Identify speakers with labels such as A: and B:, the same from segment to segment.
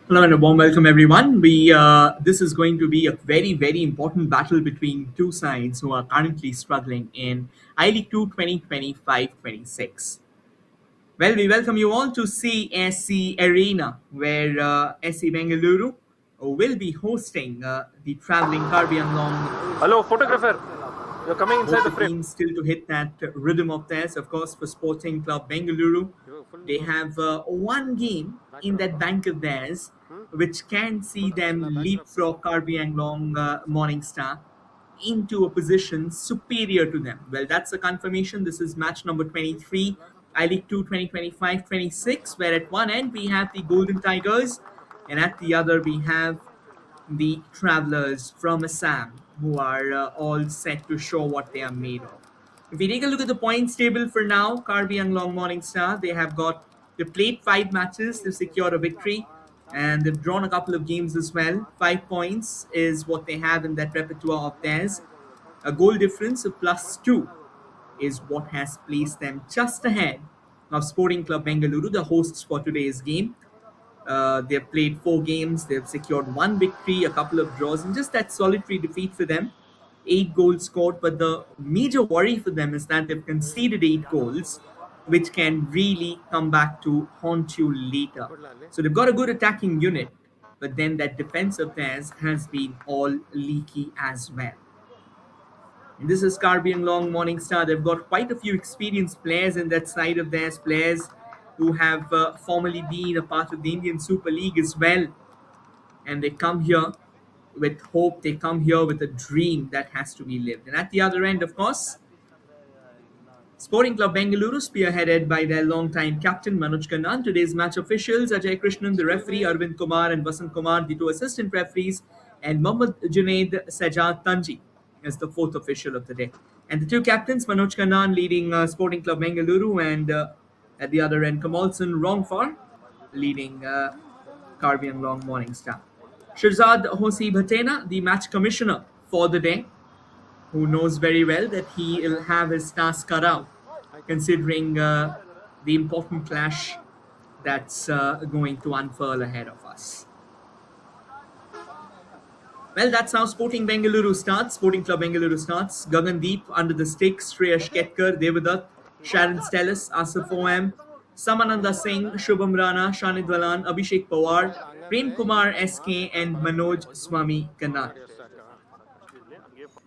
A: Hello and a warm welcome, everyone. We This is going to be a very important battle between two sides who are currently struggling in I League 2 2025-26. Well, we welcome you all to CSC Arena, where SC Bengaluru will be hosting the traveling Karbi Anglong.
B: Hello, photographer. You're coming inside
A: Both
B: the
A: the
B: frame.
A: teams still to hit that rhythm of theirs. Of course, for Sporting Club Bengaluru, they have one game in that bank of theirs, which can see them leapfrog Karbi Anglong Morning Star into a position superior to them. Well, that's a confirmation. This is match number 23, I League 2 2025-26, where at one end we have the Golden Tigers, and at the other we have the travelers from Assam, who are all set to show what they are made of. If we take a look at the points table for now, Karbi Anglong Morning Star, they've played 5 matches, they've secured a victory, and they've drawn a couple of games as well. 5 points is what they have in that repertoire of theirs. A goal difference of +2 is what has placed them just ahead of Sporting Club Bengaluru, the hosts for today's game. They've played 4 games, they've secured 1 victory, a couple of draws, and just that solitary defeat for them. 8 goals scored, but the major worry for them is that they've conceded 8 goals, which can really come back to haunt you later. So they've got a good attacking unit, but then that defense of theirs has been all leaky as well. And this is Karbi Anglong Morning Star. They've got quite a few experienced players in that side of theirs, players who have formerly been a part of the Indian Super League as well. And they come here with hope, they come here with a dream that has to be lived. And at the other end, of course, Sporting Club Bengaluru, spearheaded by their long-time captain Manoj Kannan. Today's match officials: Ajay Krishnan, the referee; Arvind Kumar and Vasant Kumar, the 2 assistant referees; and Mohammad Junaid Sajjad Tanji as the 4th official of the day. And the 2 captains: Manoj Kannan leading Sporting Club Bengaluru, and at the other end, Kamalson Rongfar leading Karbi Anglong Morning Star. Shirzad Hosi Bhatena, the match commissioner for the day, who knows very well that he will have his task cut out, considering the important clash that's going to unfurl ahead of us. Well, that's how Sporting Bengaluru starts. Sporting Club Bengaluru starts. Gagandeep under the sticks, Shreyash Ketkar, Devadatt, Sharon Stellis, Asif OM, Samananda Singh, Shubham Rana, Shanid Valan, Abhishek Pawar, Prem Kumar SK, and Manoj Swami Kannan.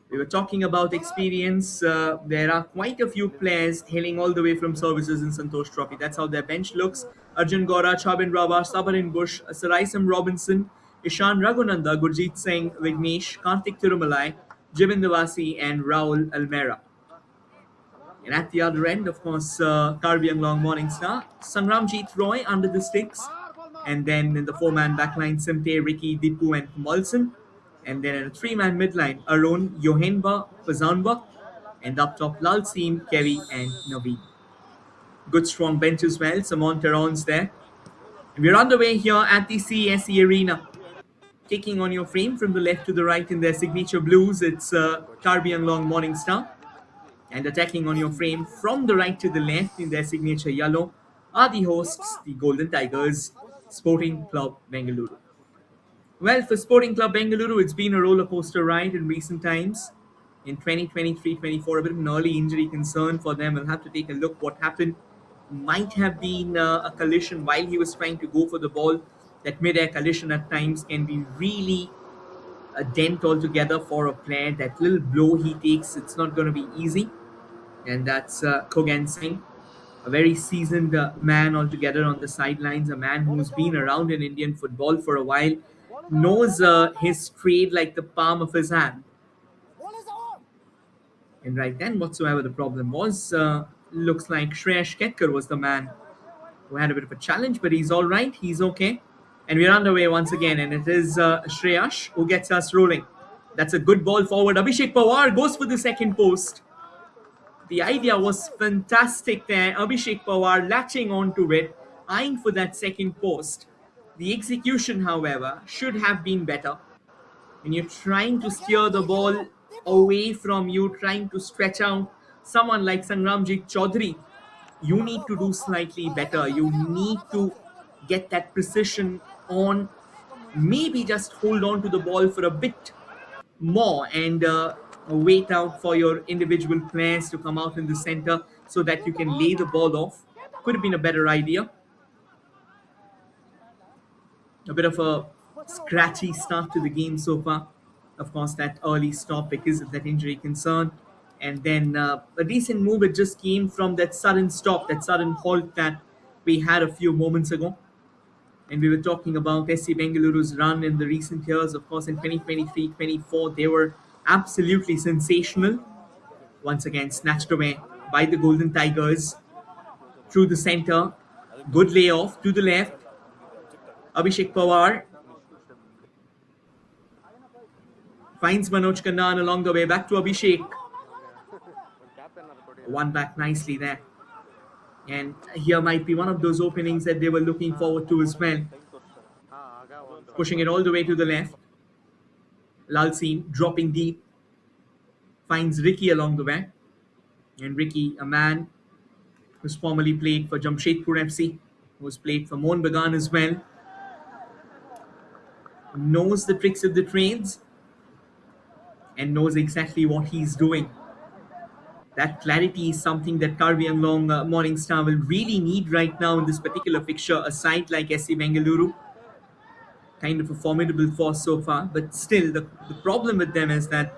A: We were talking about experience. There are quite a few players hailing all the way from services in Santosh Trophy. That's how their bench looks. Arjun Gora, Chabin Rava, Sabarin Bush, Saraisam Robinson, Ishan Raghunanda, Gurjeet Singh, Vignesh, Karthik Tirumalai, Jibin Devasi, and Raul Almera. And at the other end, of course, Karbi Anglong Morning Star, Sangramjit Roy under the sticks. And then in the 4-man backline, Simte, Ricky, Dipu, and Kumalson. And then in a 3-man midline, Arun, Yohenba, Fazanba, and up top, Lalsim, Kevi, and Naveen. Good strong bench as well. Samon Teron's there. And we're underway here at the CSE Arena. Taking on your frame from the left to the right in their signature blues, it's Karbi Anglong Morning Star. And attacking on your frame from the right to the left in their signature yellow are the hosts, the Golden Tigers, Sporting Club Bengaluru. Well, for Sporting Club Bengaluru, it's been a roller coaster ride in recent times. In 2023-24, a bit of an early injury concern for them. We'll have to take a look what happened. Might have been a collision while he was trying to go for the ball. That mid-air collision at times can be really a dent altogether for a player. That little blow he takes, it's not going to be easy. And that's Kogan Singh, a very seasoned man altogether on the sidelines, a man who's been around in Indian football for a while, knows his trade like the palm of his hand. And right then, whatsoever the problem was, looks like Shreyash Ketkar was the man who had a bit of a challenge, but he's all right, he's okay. And we're underway once again, and it is Shreyash who gets us rolling. That's a good ball forward. Abhishek Pawar goes for the second post. The idea was fantastic there. Abhishek Pawar latching onto it, eyeing for that second post. The execution, however, should have been better. When you're trying to steer the ball away from you, trying to stretch out someone like Sangramjit Chaudhary, you need to do slightly better. You need to get that precision on maybe just hold on to the ball for a bit more and wait out for your individual players to come out in the center so that you can lay the ball off. Could have been a better idea. A bit of a scratchy start to the game so far. Of course, that early stop because of that injury concern. And then a decent move. It just came from that sudden stop, that sudden halt that we had a few moments ago. And we were talking about SC Bengaluru's run in the recent years. Of course, in 2023-24, they were absolutely sensational. Once again, snatched away by the Golden Tigers through the center. Good layoff to the left. Abhishek Pawar finds Manoj Kannan along the way. Back to Abhishek. One back nicely there. And here might be one of those openings that they were looking forward to as well. Pushing it all the way to the left. Lalseen dropping deep. Finds Ricky along the way. And Ricky, a man who's formerly played for Jamshedpur FC, who's played for Mohun Bagan as well, knows the tricks of the trades and knows exactly what he's doing. That clarity is something that Karbi Anglong Morning Star will really need right now in this particular fixture. A side like SC Bengaluru, kind of a formidable force so far, but still the problem with them is that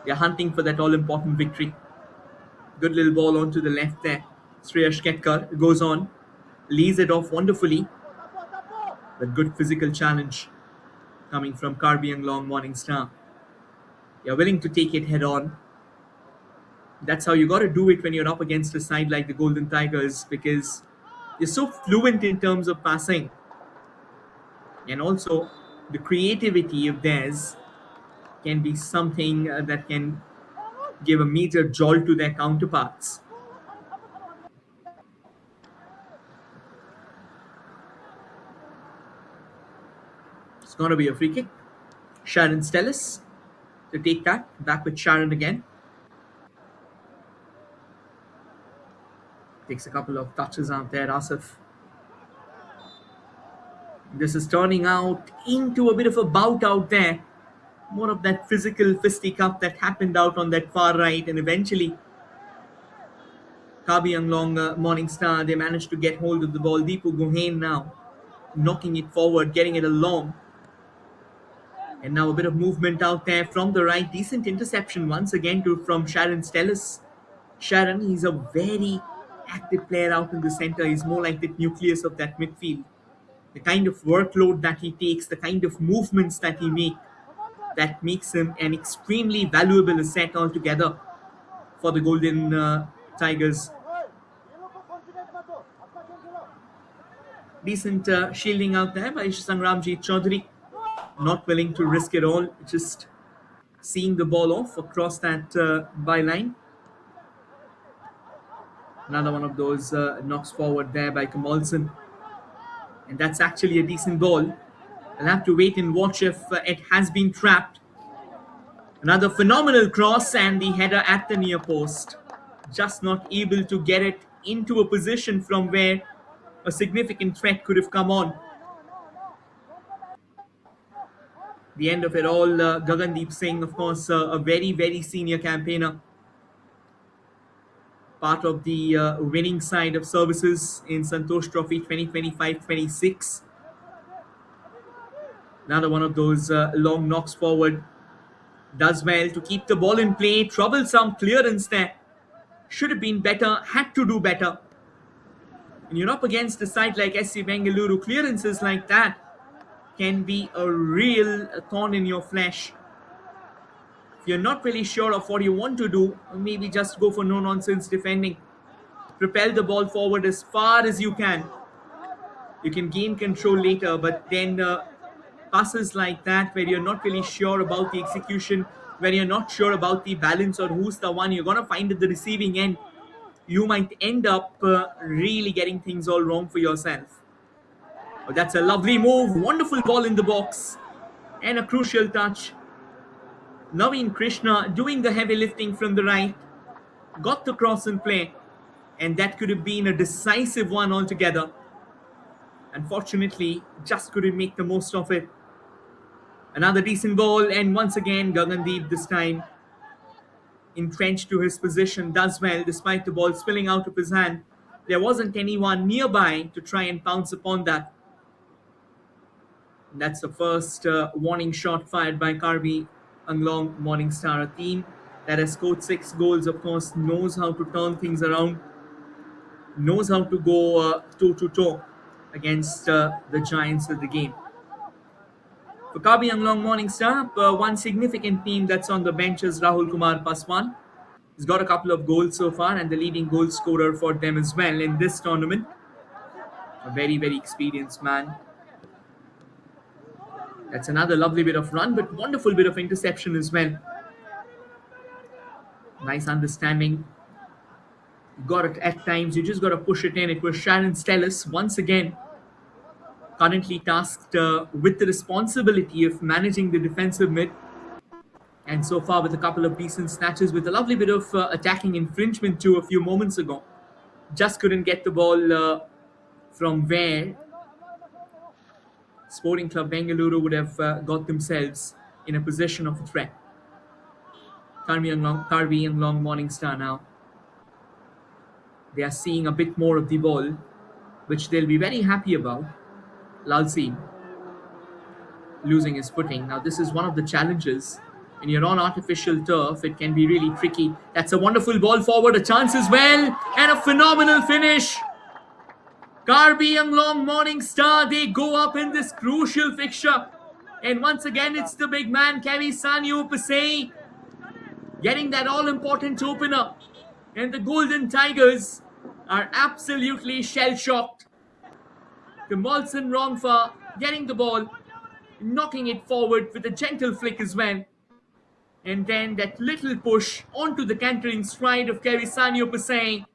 A: they're hunting for that all-important victory. Good little ball onto the left there. Shreyas Ketkar goes on, lays it off wonderfully, but good physical challenge coming from Karbi Anglong Morning Star. You're willing to take it head on. That's how you got to do it when you're up against a side like the Golden Tigers, because you're so fluent in terms of passing. And also, the creativity of theirs can be something that can give a major jolt to their counterparts. It's going to be a free kick. Sharon Stellis to take that. Back with Sharon again. Takes a couple of touches out there, Asif. This is turning out into a bit of a bout out there. More of that physical fisticuff that happened out on that far right, and eventually Karbi Anglong Morning Star, they managed to get hold of the ball. Deepu Gohain now knocking it forward, getting it along. And now a bit of movement out there from the right. Decent interception once again from Sharon Stellis. Sharon, he's a very active player out in the center. He's more like the nucleus of that midfield. The kind of workload that he takes, the kind of movements that he makes, that makes him an extremely valuable asset altogether for the Golden Tigers. Decent shielding out there by Sangramjit Chaudhary. Not willing to risk it all, just seeing the ball off across that byline. Another one of those knocks forward there by Kamalson. And that's actually a decent ball. I'll have to wait and watch if it has been trapped. Another phenomenal cross and the header at the near post. Just not able to get it into a position from where a significant threat could have come on. The end of it all, Gagandeep Singh, of course, a very, very senior campaigner. Part of the winning side of services in Santosh Trophy 2025-26. Another one of those long knocks forward. Does well to keep the ball in play. Troublesome clearance there. Should have been better, had to do better. When you're up against a side like SC Bengaluru, clearances like that can be a real thorn in your flesh. If you're not really sure of what you want to do, maybe just go for no-nonsense defending. Propel the ball forward as far as you can. You can gain control later, but then passes like that where you're not really sure about the execution, where you're not sure about the balance or who's the one you're going to find at the receiving end, you might end up really getting things all wrong for yourself. Oh, that's a lovely move. Wonderful ball in the box. And a crucial touch. Naveen Krishna doing the heavy lifting from the right. Got the cross in play. And that could have been a decisive one altogether. Unfortunately, just couldn't make the most of it. Another decent ball, and once again, Gagandeep this time entrenched to his position, does well despite the ball spilling out of his hand. There wasn't anyone nearby to try and pounce upon that. That's the first warning shot fired by Karbi Anglong Morningstar, a team that has scored 6 goals, of course, knows how to turn things around, knows how to go toe to toe against the giants of the game. For Karbi Anglong Morningstar, one significant team that's on the bench is Rahul Kumar Paswan. He's got a couple of goals so far and the leading goal scorer for them as well in this tournament. A very, very experienced man. That's another lovely bit of run, but wonderful bit of interception as well. Nice understanding. Got it at times. You just got to push it in. It was Sharon Stellis once again, currently tasked with the responsibility of managing the defensive mid. And so far with a couple of decent snatches, with a lovely bit of attacking infringement too a few moments ago. Just couldn't get the ball from where Sporting Club Bengaluru would have got themselves in a position of a threat. Karbi and Long Morningstar now. They are seeing a bit more of the ball, which they'll be very happy about. Lalsi losing his footing. Now this is one of the challenges. When you're on artificial turf, it can be really tricky. That's a wonderful ball forward, a chance as well, and a phenomenal finish. Karbi Anglong Morningstar, they go up in this crucial fixture. And once again, it's the big man, Kavi Sanyu Pasay, getting that all-important opener. And the Golden Tigers are absolutely shell-shocked. Kimbolson Rongfa getting the ball, knocking it forward with a gentle flick as well. And then that little push onto the cantering stride of Kavi Sanyu Pasay.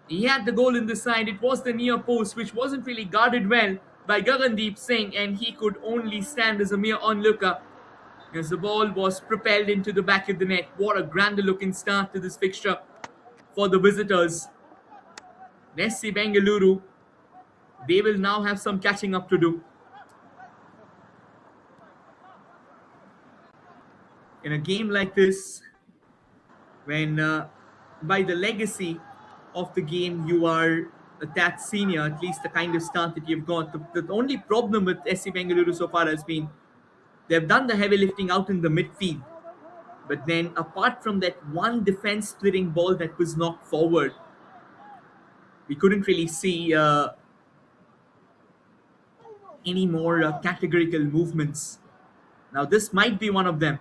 A: He had the goal in the side. It was the near post, which wasn't really guarded well by Gagandeep Singh, and he could only stand as a mere onlooker as the ball was propelled into the back of the net. What a grander looking start to this fixture for the visitors. SC Bengaluru, they will now have some catching up to do. In a game like this, when by the legacy of the game you are that senior, at least the kind of start that you've got. The only problem with SC Bengaluru so far has been they've done the heavy lifting out in the midfield. But then apart from that one defense splitting ball that was knocked forward, we couldn't really see any more categorical movements. Now this might be one of them.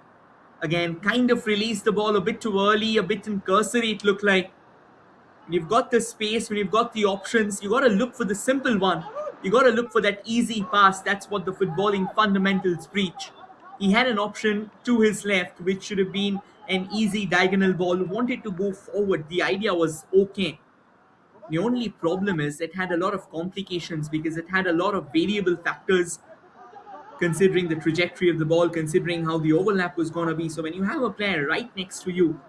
A: Again, kind of released the ball a bit too early, a bit in cursory it looked like. When you've got the space, when you've got the options, you got to look for the simple one. You got to look for that easy pass. That's what the footballing fundamentals preach. He had an option to his left, which should have been an easy diagonal ball. Wanted to go forward. The idea was okay. The only problem is it had a lot of complications because it had a lot of variable factors considering the trajectory of the ball, considering how the overlap was going to be. So when you have a player right next to you,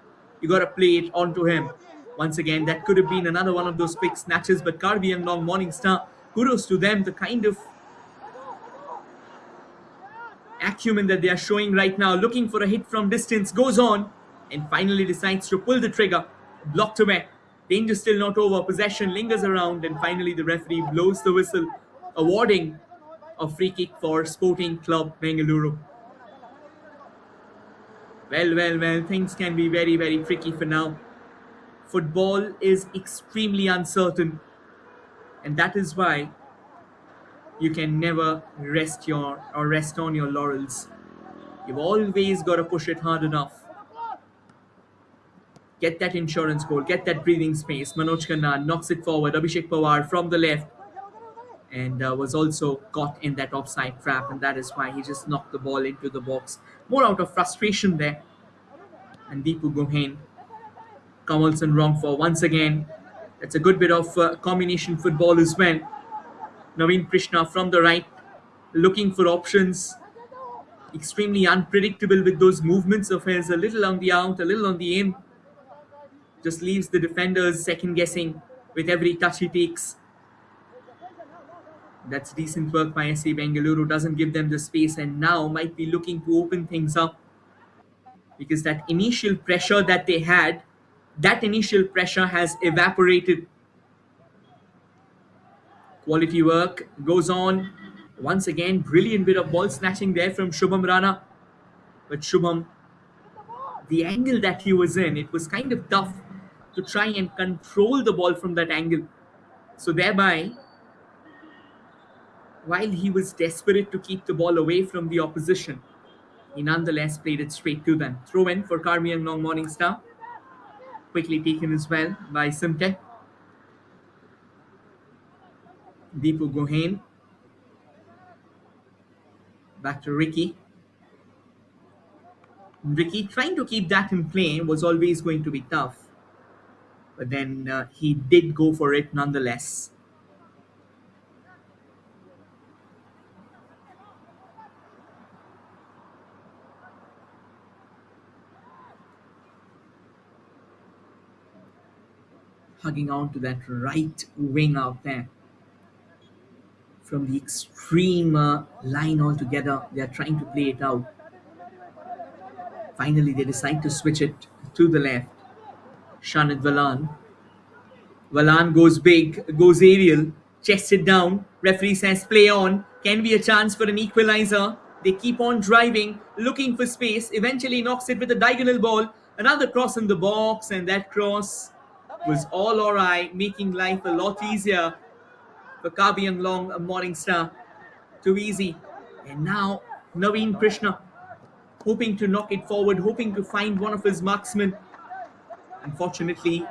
A: you got to play it onto him. Once again, that could have been another one of those quick snatches, but Karbi Anglong Morningstar, kudos to them, the kind of acumen that they are showing right now, looking for a hit from distance, goes on and finally decides to pull the trigger, blocked away. Danger still not over, possession lingers around, and finally the referee blows the whistle, awarding a free kick for Sporting Club Bengaluru. Well, things can be very, very tricky for now. Football is extremely uncertain, and that is why you can never rest on your laurels. You've always got to push it hard enough. Get that insurance goal, get that breathing space. Manoj Khanna knocks it forward. Abhishek Pawar from the left, and was also caught in that offside trap, and that is why he just knocked the ball into the box. More out of frustration there. And Deepu Gohain, Kamalson wrong for once again. That's a good bit of combination football as well. Naveen Krishna from the right, looking for options. Extremely unpredictable with those movements of his. A little on the out, a little on the in. Just leaves the defenders second guessing with every touch he takes. That's decent work by SC Bengaluru, doesn't give them the space and now might be looking to open things up because that initial pressure that they had, that initial pressure has evaporated. Quality work goes on. Once again, brilliant bit of ball snatching there from Shubham Rana. But Shubham, the angle that he was in, it was kind of tough to try and control the ball from that angle. So thereby, while he was desperate to keep the ball away from the opposition, he nonetheless played it straight to them. Throw in for Karbi and Long Morning Star. Quickly taken as well by Simte. Deepu Gohain. Back to Ricky. Ricky trying to keep that in play was always going to be tough. But then he did go for it nonetheless. Hugging on to that right wing out there. From the extreme line altogether, they are trying to play it out. Finally, they decide to switch it to the left. Shanid Valan. Valan goes big, goes aerial, chests it down. Referee says play on. Can be a chance for an equalizer. They keep on driving, looking for space. Eventually knocks it with a diagonal ball. Another cross in the box, and that cross was all alright, making life a lot easier for Karbi Anglong, a Morning Star. Too easy. And now Naveen Krishna hoping to knock it forward, hoping to find one of his marksmen. Unfortunately,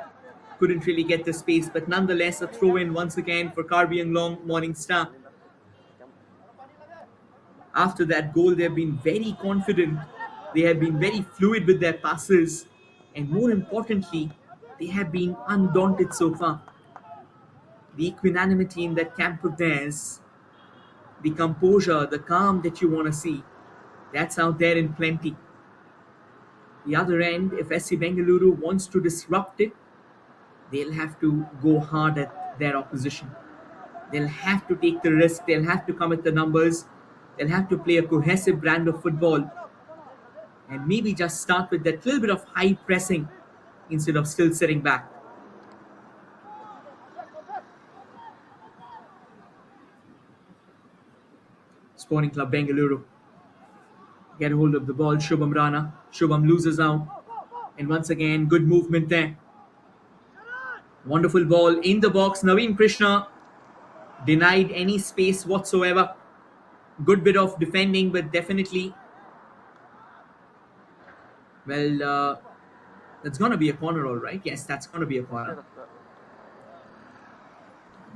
A: couldn't really get the space, but nonetheless, a throw in once again for Karbi Anglong, Morning Star. After that goal, they have been very confident. They have been very fluid with their passes. And more importantly, they have been undaunted so far. The equanimity in that camp of theirs, the composure, the calm that you want to see, that's out there in plenty. The other end, if SC Bengaluru wants to disrupt it, they'll have to go hard at their opposition. They'll have to take the risk. They'll have to come at the numbers. They'll have to play a cohesive brand of football and maybe just start with that little bit of high pressing instead of still sitting back. Sporting Club Bengaluru get hold of the ball. Shubham Rana. Shubham loses out. And once again, good movement there. Wonderful ball in the box. Naveen Krishna denied any space whatsoever. Good bit of defending, but definitely, well, that's going to be a corner, all right. Yes, that's going to be a corner.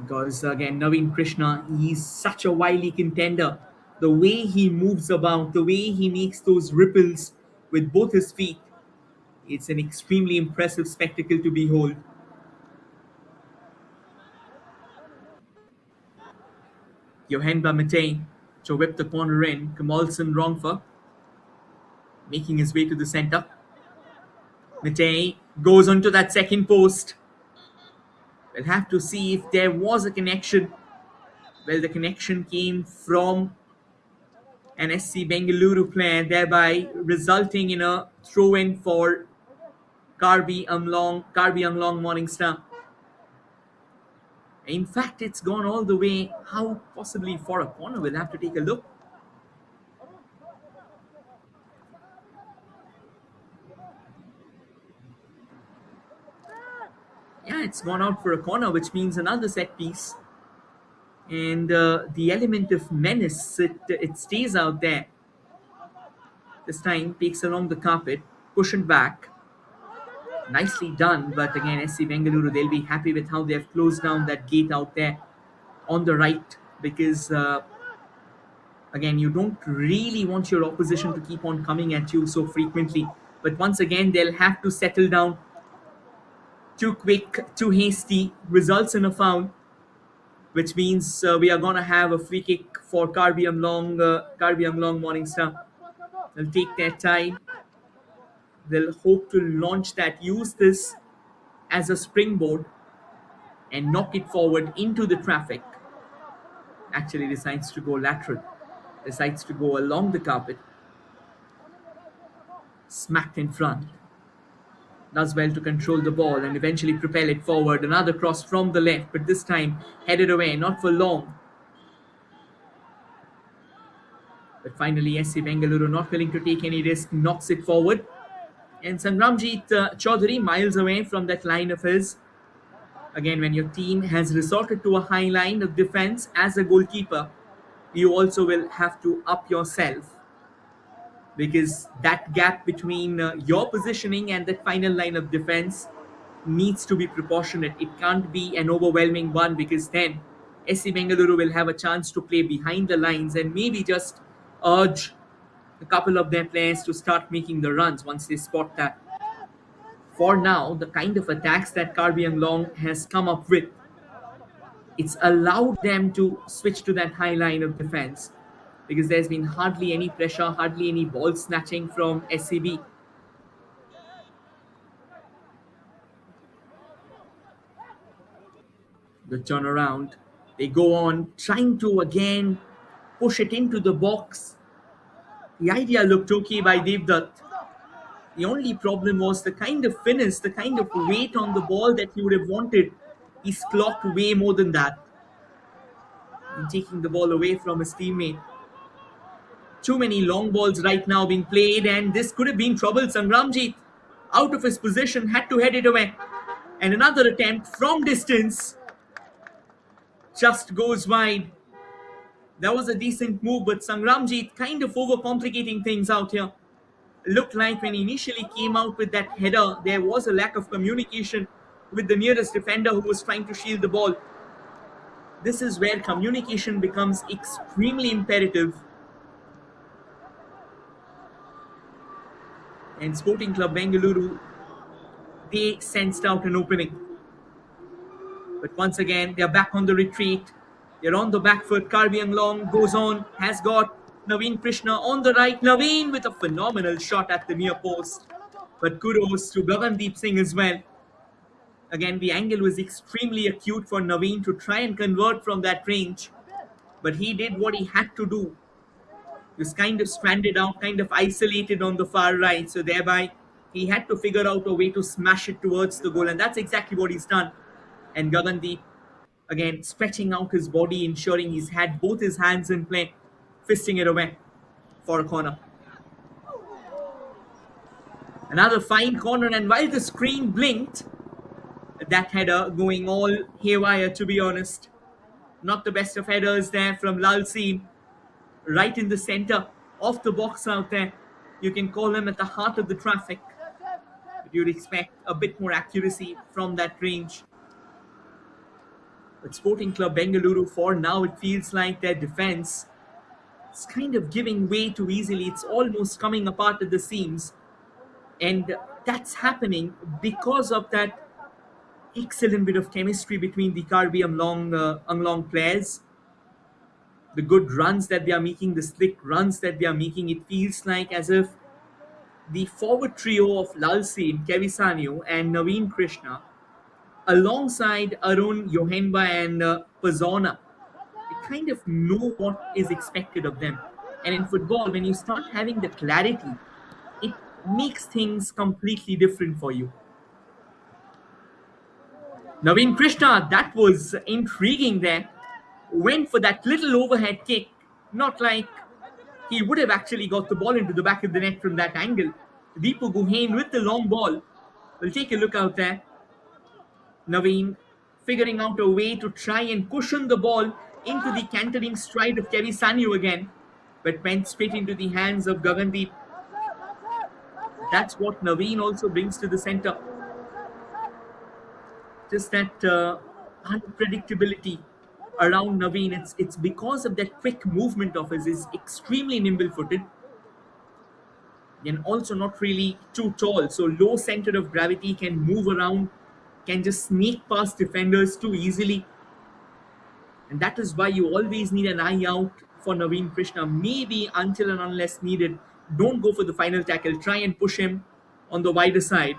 A: Because again, Naveen Krishna, he's such a wily contender. The way he moves about, the way he makes those ripples with both his feet, it's an extremely impressive spectacle to behold. Johan Matei to whip the corner in. Kamalson Rongfa making his way to the centre. Matei goes onto that second post. We'll have to see if there was a connection. Well, the connection came from an SC Bengaluru player, thereby resulting in a throw-in for Karbi Anglong Morning Star. In fact, it's gone all the way. How possibly for a corner? We'll have to take a look. Yeah, it's gone out for a corner, which means another set piece. And the element of menace, it stays out there. This time, takes along the carpet, push it back. Nicely done, but again, SC Bengaluru, they'll be happy with how they have closed down that gate out there on the right because, again, you don't really want your opposition to keep on coming at you so frequently. But once again, they'll have to settle down. Too quick, too hasty, results in a foul, which means we are going to have a free kick for Karbi Anglong Morning Star. They'll take their time. They'll hope to launch that, use this as a springboard and knock it forward into the traffic. actually decides to go lateral, decides to go along the carpet, smacked in front. Does well to control the ball and eventually propel it forward. Another cross from the left, but this time headed away, not for long. But finally, SC Bengaluru, not willing to take any risk, knocks it forward. And Sangramjit Chaudhary, miles away from that line of his. Again, when your team has resorted to a high line of defense as a goalkeeper, you also will have to up yourself, because that gap between your positioning and that final line of defense needs to be proportionate. It can't be an overwhelming one, because then SC Bengaluru will have a chance to play behind the lines and maybe just urge a couple of their players to start making the runs once they spot that. For now, the kind of attacks that Karbi Anglong has come up with, it's allowed them to switch to that high line of defense, because there's been hardly any pressure, hardly any ball snatching from SCB. The turnaround. They go on, trying to again push it into the box. The idea looked okay by Devdutt. The only problem was the kind of finish, the kind of weight on the ball that he would have wanted. He's clocked way more than that, and taking the ball away from his teammate. Too many long balls right now being played, and this could have been trouble. Sangramjit, out of his position, had to head it away. And another attempt from distance just goes wide. That was a decent move, but Sangramjit kind of overcomplicating things out here. Looked like when he initially came out with that header, there was a lack of communication with the nearest defender who was trying to shield the ball. This is where communication becomes extremely imperative. And Sporting Club Bengaluru, they sensed out an opening. But once again, they're back on the retreat. They're on the back foot. Karbi Anglong goes on, has got Naveen Krishna on the right. Naveen with a phenomenal shot at the near post. But kudos to Gagandeep Singh as well. Again, the angle was extremely acute for Naveen to try and convert from that range. But he did what he had to do. He was kind of stranded out, kind of isolated on the far right. So thereby, he had to figure out a way to smash it towards the goal. And that's exactly what he's done. And Gagandeep, again, stretching out his body, ensuring he's had both his hands in play, fisting it away for a corner. Another fine corner, and while the screen blinked, that header going all haywire, to be honest. Not the best of headers there from Lalseen, right in the center of the box out there. You can call him at the heart of the traffic, but you'd expect a bit more accuracy from that range. But Sporting Club Bengaluru, for now, it feels like their defense is kind of giving way too easily. It's almost coming apart at the seams. And that's happening because of that excellent bit of chemistry between the Karbi Anglong players. The good runs that they are making, the slick runs that they are making, it feels like as if the forward trio of Lalseen, Kevisanyu and Naveen Krishna, alongside Arun, Yohenba and Pazona, they kind of know what is expected of them. And in football, when you start having the clarity, it makes things completely different for you. Naveen Krishna, that was intriguing there. Went for that little overhead kick, not like he would have actually got the ball into the back of the net from that angle. Deepu Guhane with the long ball. We'll take a look out there. Naveen figuring out a way to try and cushion the ball into the cantering stride of Kevisanyu again, but went straight into the hands of Gagandeep. That's what Naveen also brings to the center. Just that unpredictability around Naveen. It's because of that quick movement of his. He's extremely nimble-footed and also not really too tall. So low center of gravity, can move around, can just sneak past defenders too easily. And that is why you always need an eye out for Naveen Krishna. Maybe until and unless needed, don't go for the final tackle. Try and push him on the wider side.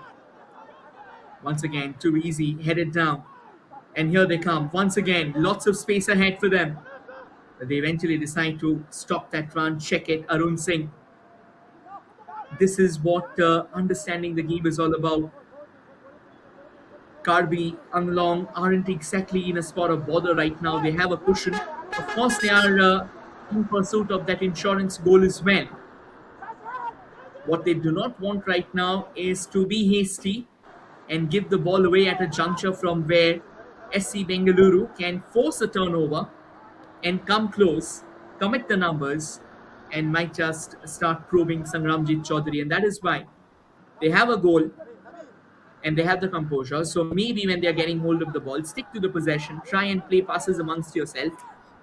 A: Once again, too easy, headed down. And here they come. Once again, lots of space ahead for them. But they eventually decide to stop that run, check it. Arun Singh. This is what understanding the game is all about. Karbi, Anglong aren't exactly in a spot of bother right now. They have a cushion. Of course, they are in pursuit of that insurance goal as well. What they do not want right now is to be hasty and give the ball away at a juncture from where SC Bengaluru can force a turnover and come close, commit the numbers, and might just start probing Sangramjit Chaudhary. And that is why they have a goal and they have the composure. So maybe when they are getting hold of the ball, stick to the possession, try and play passes amongst yourself,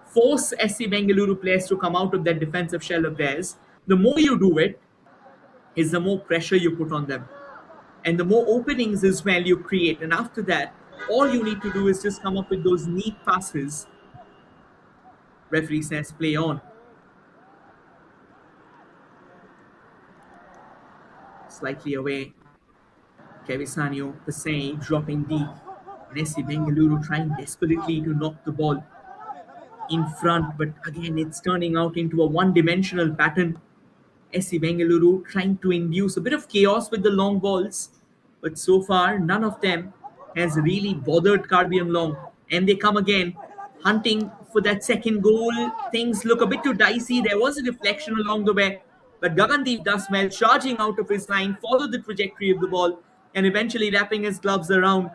A: force SC Bengaluru players to come out of that defensive shell of theirs. The more you do it, is the more pressure you put on them. And the more openings as well you create. And after that, all you need to do is just come up with those neat passes. Referee says play on. Slightly away. Kevisanyo, Pasay dropping deep. And SC Bengaluru trying desperately to knock the ball in front. But again, it's turning out into a one-dimensional pattern. SC Bengaluru trying to induce a bit of chaos with the long balls. But so far, none of them has really bothered Karbi Anglong. And they come again, hunting for that second goal. Things look a bit too dicey. There was a deflection along the way. But Gagandeep does well, charging out of his line, followed the trajectory of the ball, and eventually wrapping his gloves around.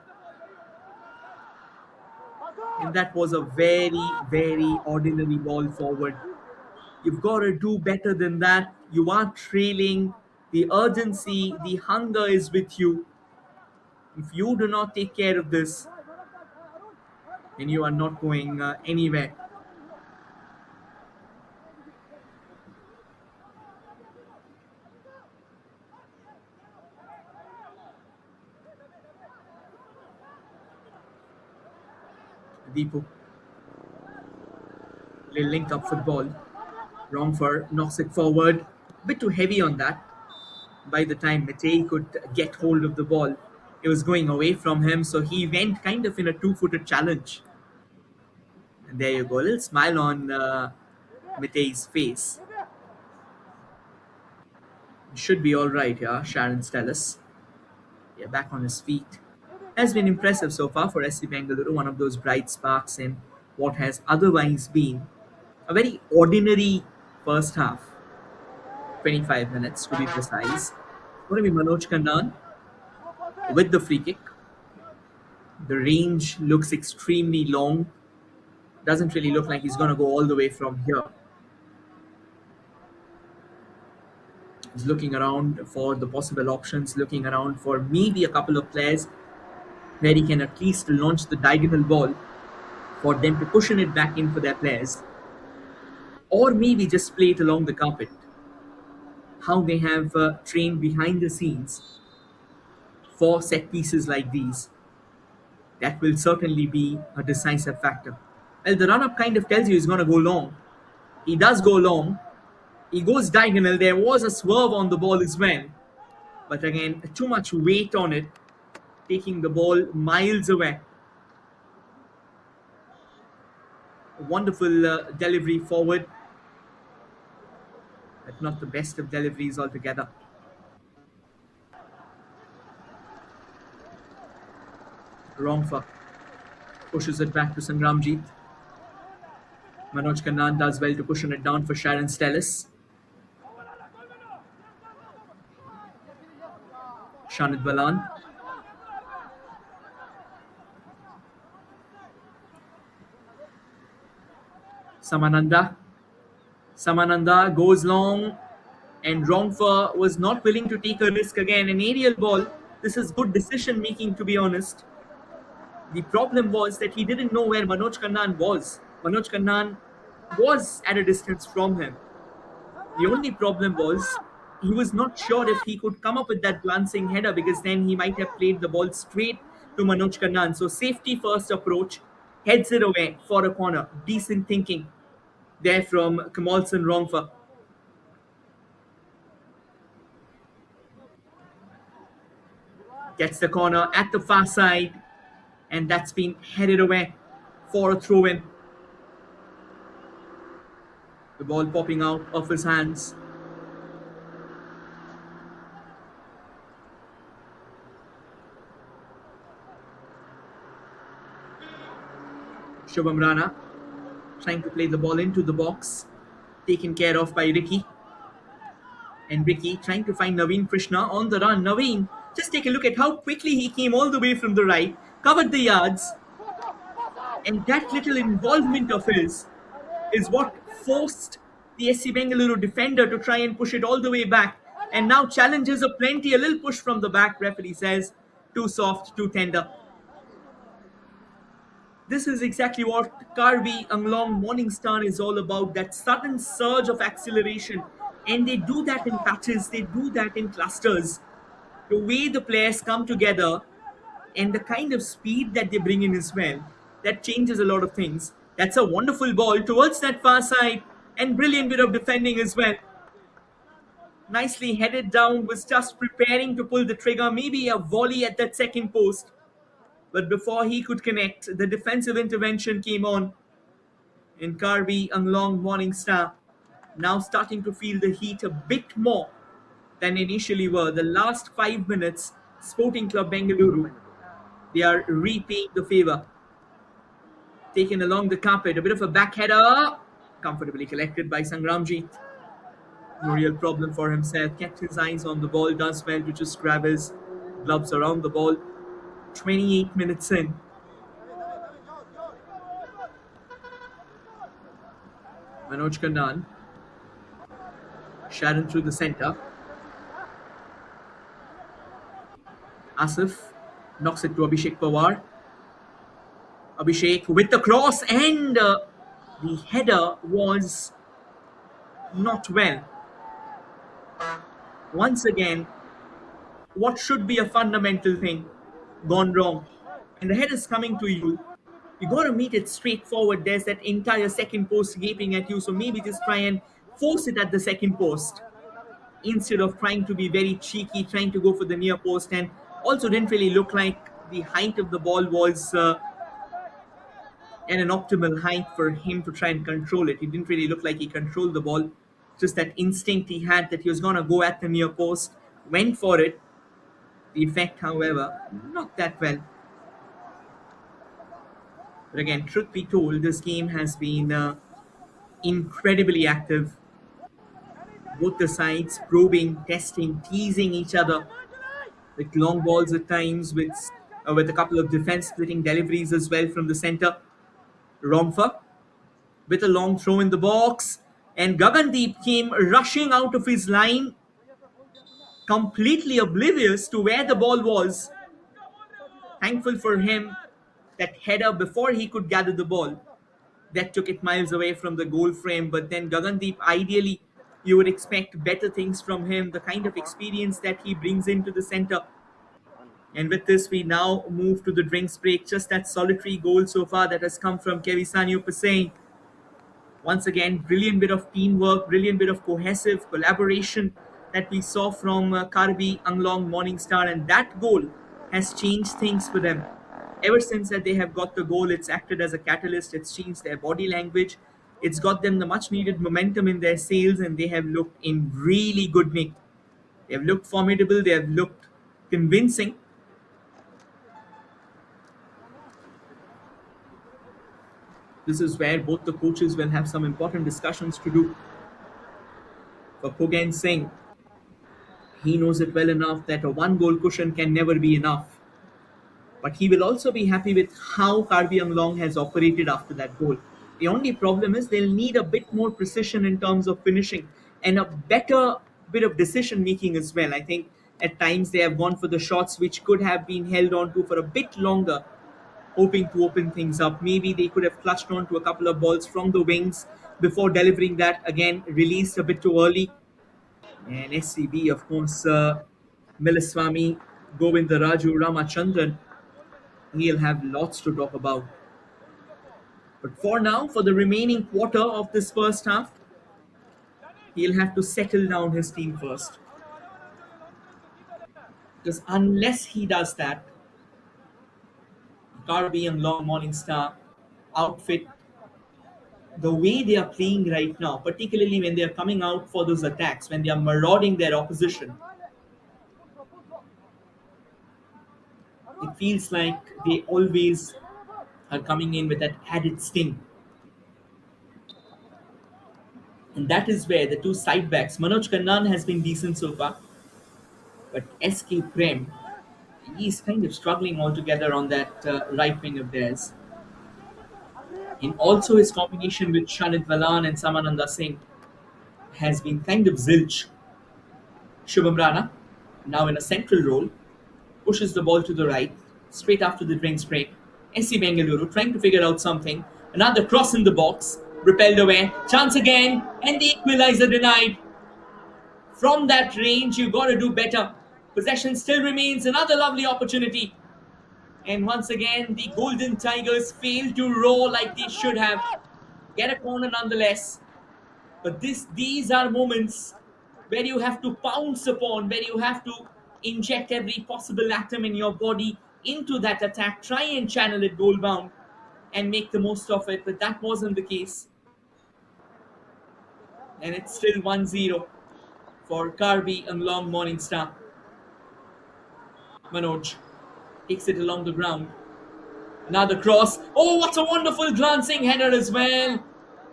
A: And that was a very, very ordinary ball forward. You've got to do better than that. You are trailing. The urgency, the hunger is with you. If you do not take care of this, then you are not going anywhere. Deepu. Little link up football. Wrongford knocks it forward. A bit too heavy on that. By the time Matei could get hold of the ball, it was going away from him, so he went kind of in a two-footed challenge. And there you go, a little smile on Matei's face. Should be all right, yeah, Sharon Stellis. Yeah, back on his feet. Has been impressive so far for SC Bengaluru, one of those bright sparks in what has otherwise been a very ordinary first half. 25 minutes to be precise. Going to be Manoj Kannan with the free kick. The range looks extremely long. Doesn't really look like he's going to go all the way from here. He's looking around for the possible options, looking around for maybe a couple of players where he can at least launch the diagonal ball for them to cushion it back in for their players. Or maybe just play it along the carpet. How they have trained behind the scenes for set pieces like these. That will certainly be a decisive factor. Well, the run-up kind of tells you he's going to go long. He does go long. He goes diagonal. There was a swerve on the ball as well. But again, too much weight on it, taking the ball miles away. Wonderful delivery forward. But not the best of deliveries altogether. Wrongford pushes it back to Sangramjit. Manoj Kannan does well to cushion it down for Sharon Stellis. Shanid Balan. Samananda. Samananda goes long, and Wrongford was not willing to take a risk again. An aerial ball. This is good decision making, to be honest. The problem was that he didn't know where Manoj Kannan was. Manoj Kannan was at a distance from him. The only problem was he was not sure if he could come up with that glancing header, because then he might have played the ball straight to Manoj Kannan. So safety first approach, heads it away for a corner. Decent thinking there from Kamalson Wrongford. Gets the corner at the far side, and that's been headed away for a throw-in. The ball popping out of his hands. Shubham Rana trying to play the ball into the box. Taken care of by Ricky. And Ricky trying to find Naveen Krishna on the run. Naveen, just take a look at how quickly he came all the way from the right, covered the yards, and that little involvement of his is what forced the SC Bengaluru defender to try and push it all the way back. And now challenges a plenty, a little push from the back. Referee says too soft, too tender. This is exactly what Karbi Anglong Morningstar is all about, that sudden surge of acceleration. And they do that in patches, they do that in clusters. The way the players come together and the kind of speed that they bring in as well, that changes a lot of things. That's a wonderful ball towards that far side and brilliant bit of defending as well. Nicely headed down, was just preparing to pull the trigger, maybe a volley at that second post. But before he could connect, the defensive intervention came on. In Karbi Anglong Morningstar, now starting to feel the heat a bit more than initially were. The last 5 minutes, Sporting Club Bengaluru, they are repaying the favour. Taken along the carpet, a bit of a back header, comfortably collected by Sangramjit. No real problem for himself, kept his eyes on the ball, does well to just grab his gloves around the ball. 28 minutes in. Manoj Kannan. Sharon through the centre. Asif knocks it to Abhishek Pawar. Abhishek with the cross, and the header was not well. Once again, what should be a fundamental thing gone wrong. And the head is coming to you. You got to meet it straightforward. There's that entire second post gaping at you, so maybe just try and force it at the second post instead of trying to be very cheeky, trying to go for the near post. And also didn't really look like the height of the ball was at an optimal height for him to try and control it. He didn't really look like he controlled the ball. Just that instinct he had that he was going to go at the near post, went for it. The effect, however, not that well. But again, truth be told, this game has been incredibly active. Both the sides probing, testing, teasing each other with long balls at times, with a couple of defense-splitting deliveries as well from the centre. Romfa with a long throw in the box, and Gagandeep came rushing out of his line, completely oblivious to where the ball was. Thankful for him, that header before he could gather the ball, that took it miles away from the goal frame. But then Gagandeep, ideally, you would expect better things from him, the kind of experience that he brings into the centre. And with this, we now move to the drinks break. Just that solitary goal so far that has come from Kevisanyu Passain. Once again, brilliant bit of teamwork, brilliant bit of cohesive collaboration that we saw from Karbi Anglong Morningstar, and that goal has changed things for them. Ever since that they have got the goal, it's acted as a catalyst, it's changed their body language, it's got them the much needed momentum in their sails, and they have looked in really good nick. They have looked formidable, they have looked convincing. This is where both the coaches will have some important discussions to do. For Pugan Singh, he knows it well enough that a one goal cushion can never be enough. But he will also be happy with how Karbi Anglong has operated after that goal. The only problem is they'll need a bit more precision in terms of finishing and a better bit of decision making as well. I think at times they have gone for the shots which could have been held on to for a bit longer, hoping to open things up. Maybe they could have clutched on to a couple of balls from the wings before delivering that. Again, released a bit too early. And SCB, of course, Milaswamy, Govindaraju, Ramachandran, he'll have lots to talk about. But for now, for the remaining quarter of this first half, he'll have to settle down his team first. Because unless he does that, Karbi and Long Morningstar outfit the way they are playing right now, particularly when they are coming out for those attacks, when they are marauding their opposition, it feels like they always are coming in with that added sting. And that is where the two side backs, Manoj Kannan has been decent so far, but SK Prem, he's kind of struggling altogether on that right wing of theirs. And also his combination with Shanit Valan and Samananda Singh has been kind of zilch. Shubham Rana, now in a central role, pushes the ball to the right, straight after the drain spray. SC Bengaluru trying to figure out something. Another cross in the box, repelled away. Chance again, and the equalizer denied. From that range, you got to do better. Possession still remains. Another lovely opportunity. And once again, the Golden Tigers fail to roar like they should have. Get a corner nonetheless. But these are moments where you have to pounce upon, where you have to inject every possible atom in your body into that attack, try and channel it goal bound and make the most of it. But that wasn't the case. And it's still 1-0 for Karbi Anglong Morning Star. Manoj takes it along the ground. Another cross. Oh, what a wonderful glancing header as well.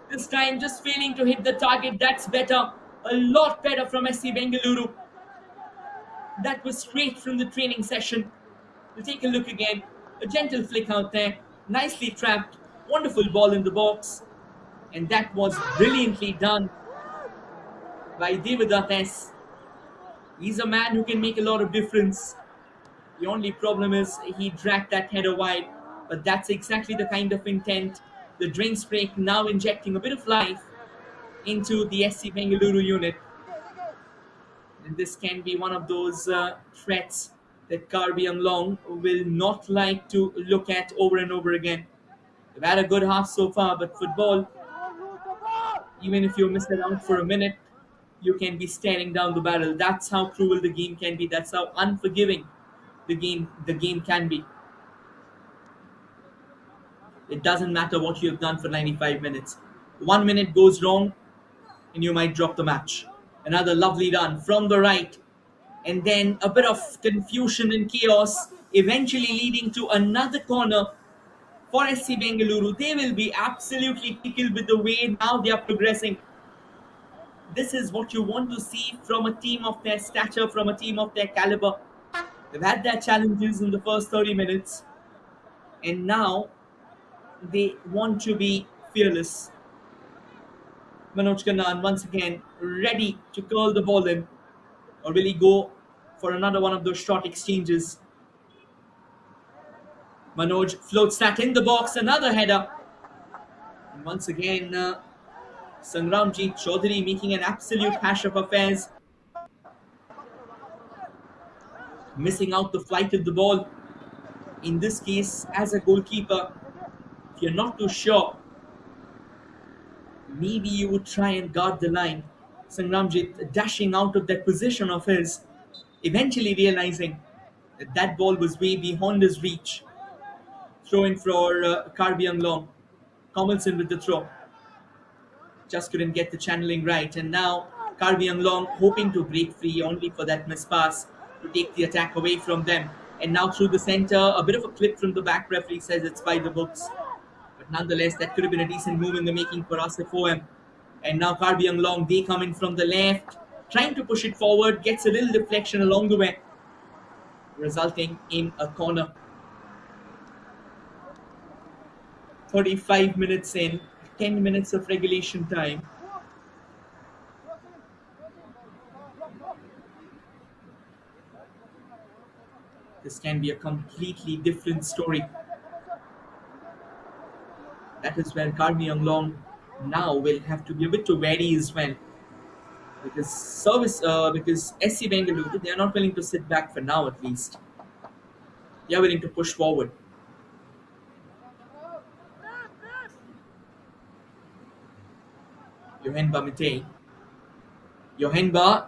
A: This time just failing to hit the target. That's better. A lot better from SC Bengaluru. That was straight from the training session. We'll take a look again. A gentle flick out there. Nicely trapped. Wonderful ball in the box. And that was brilliantly done by Devadath S. He's a man who can make a lot of difference. The only problem is he dragged that header wide. But that's exactly the kind of intent. The drain spray now injecting a bit of life into the SC Bengaluru unit. And this can be one of those threats that Karbi Anglong will not like to look at over and over again. They've had a good half so far, but football, even if you miss it out for a minute, you can be staring down the barrel. That's how cruel the game can be. That's how unforgiving the game can be. It doesn't matter what you have done for 95 minutes. 1 minute goes wrong and you might drop the match. Another lovely run from the right. And then a bit of confusion and chaos, eventually leading to another corner for SC Bengaluru. They will be absolutely tickled with the way now they are progressing. This is what you want to see from a team of their stature, from a team of their caliber. They've had their challenges in the first 30 minutes. And now they want to be fearless. Manoj Kannan once again ready to curl the ball in, or will he go for another one of those short exchanges? Manoj floats that in the box, another header. And once again, Sangramjit Chaudhary making an absolute hash of affairs. Missing out the flight of the ball. In this case, as a goalkeeper, if you're not too sure, maybe you would try and guard the line. Sangramjit dashing out of that position of his, eventually realizing that that ball was way beyond his reach. Throw in for Karbi Anglong. Commelson with the throw. Just couldn't get the channeling right. And now Karbi Anglong hoping to break free, only for that miss pass to take the attack away from them. And now through the center, a bit of a clip from the back. Referee says it's by the books. But nonetheless, that could have been a decent move in the making for Asif OM. And now Karbi Anglong, they come in from the left, trying to push it forward, gets a little deflection along the way, resulting in a corner. 35 minutes in, 10 minutes of regulation time. This can be a completely different story. That is where Karbi Anglong now will have to be a bit too wary as well. Because SC Bengaluru, they are not willing to sit back for now at least. They are willing to push forward. Yohenba Mitei. Yohenba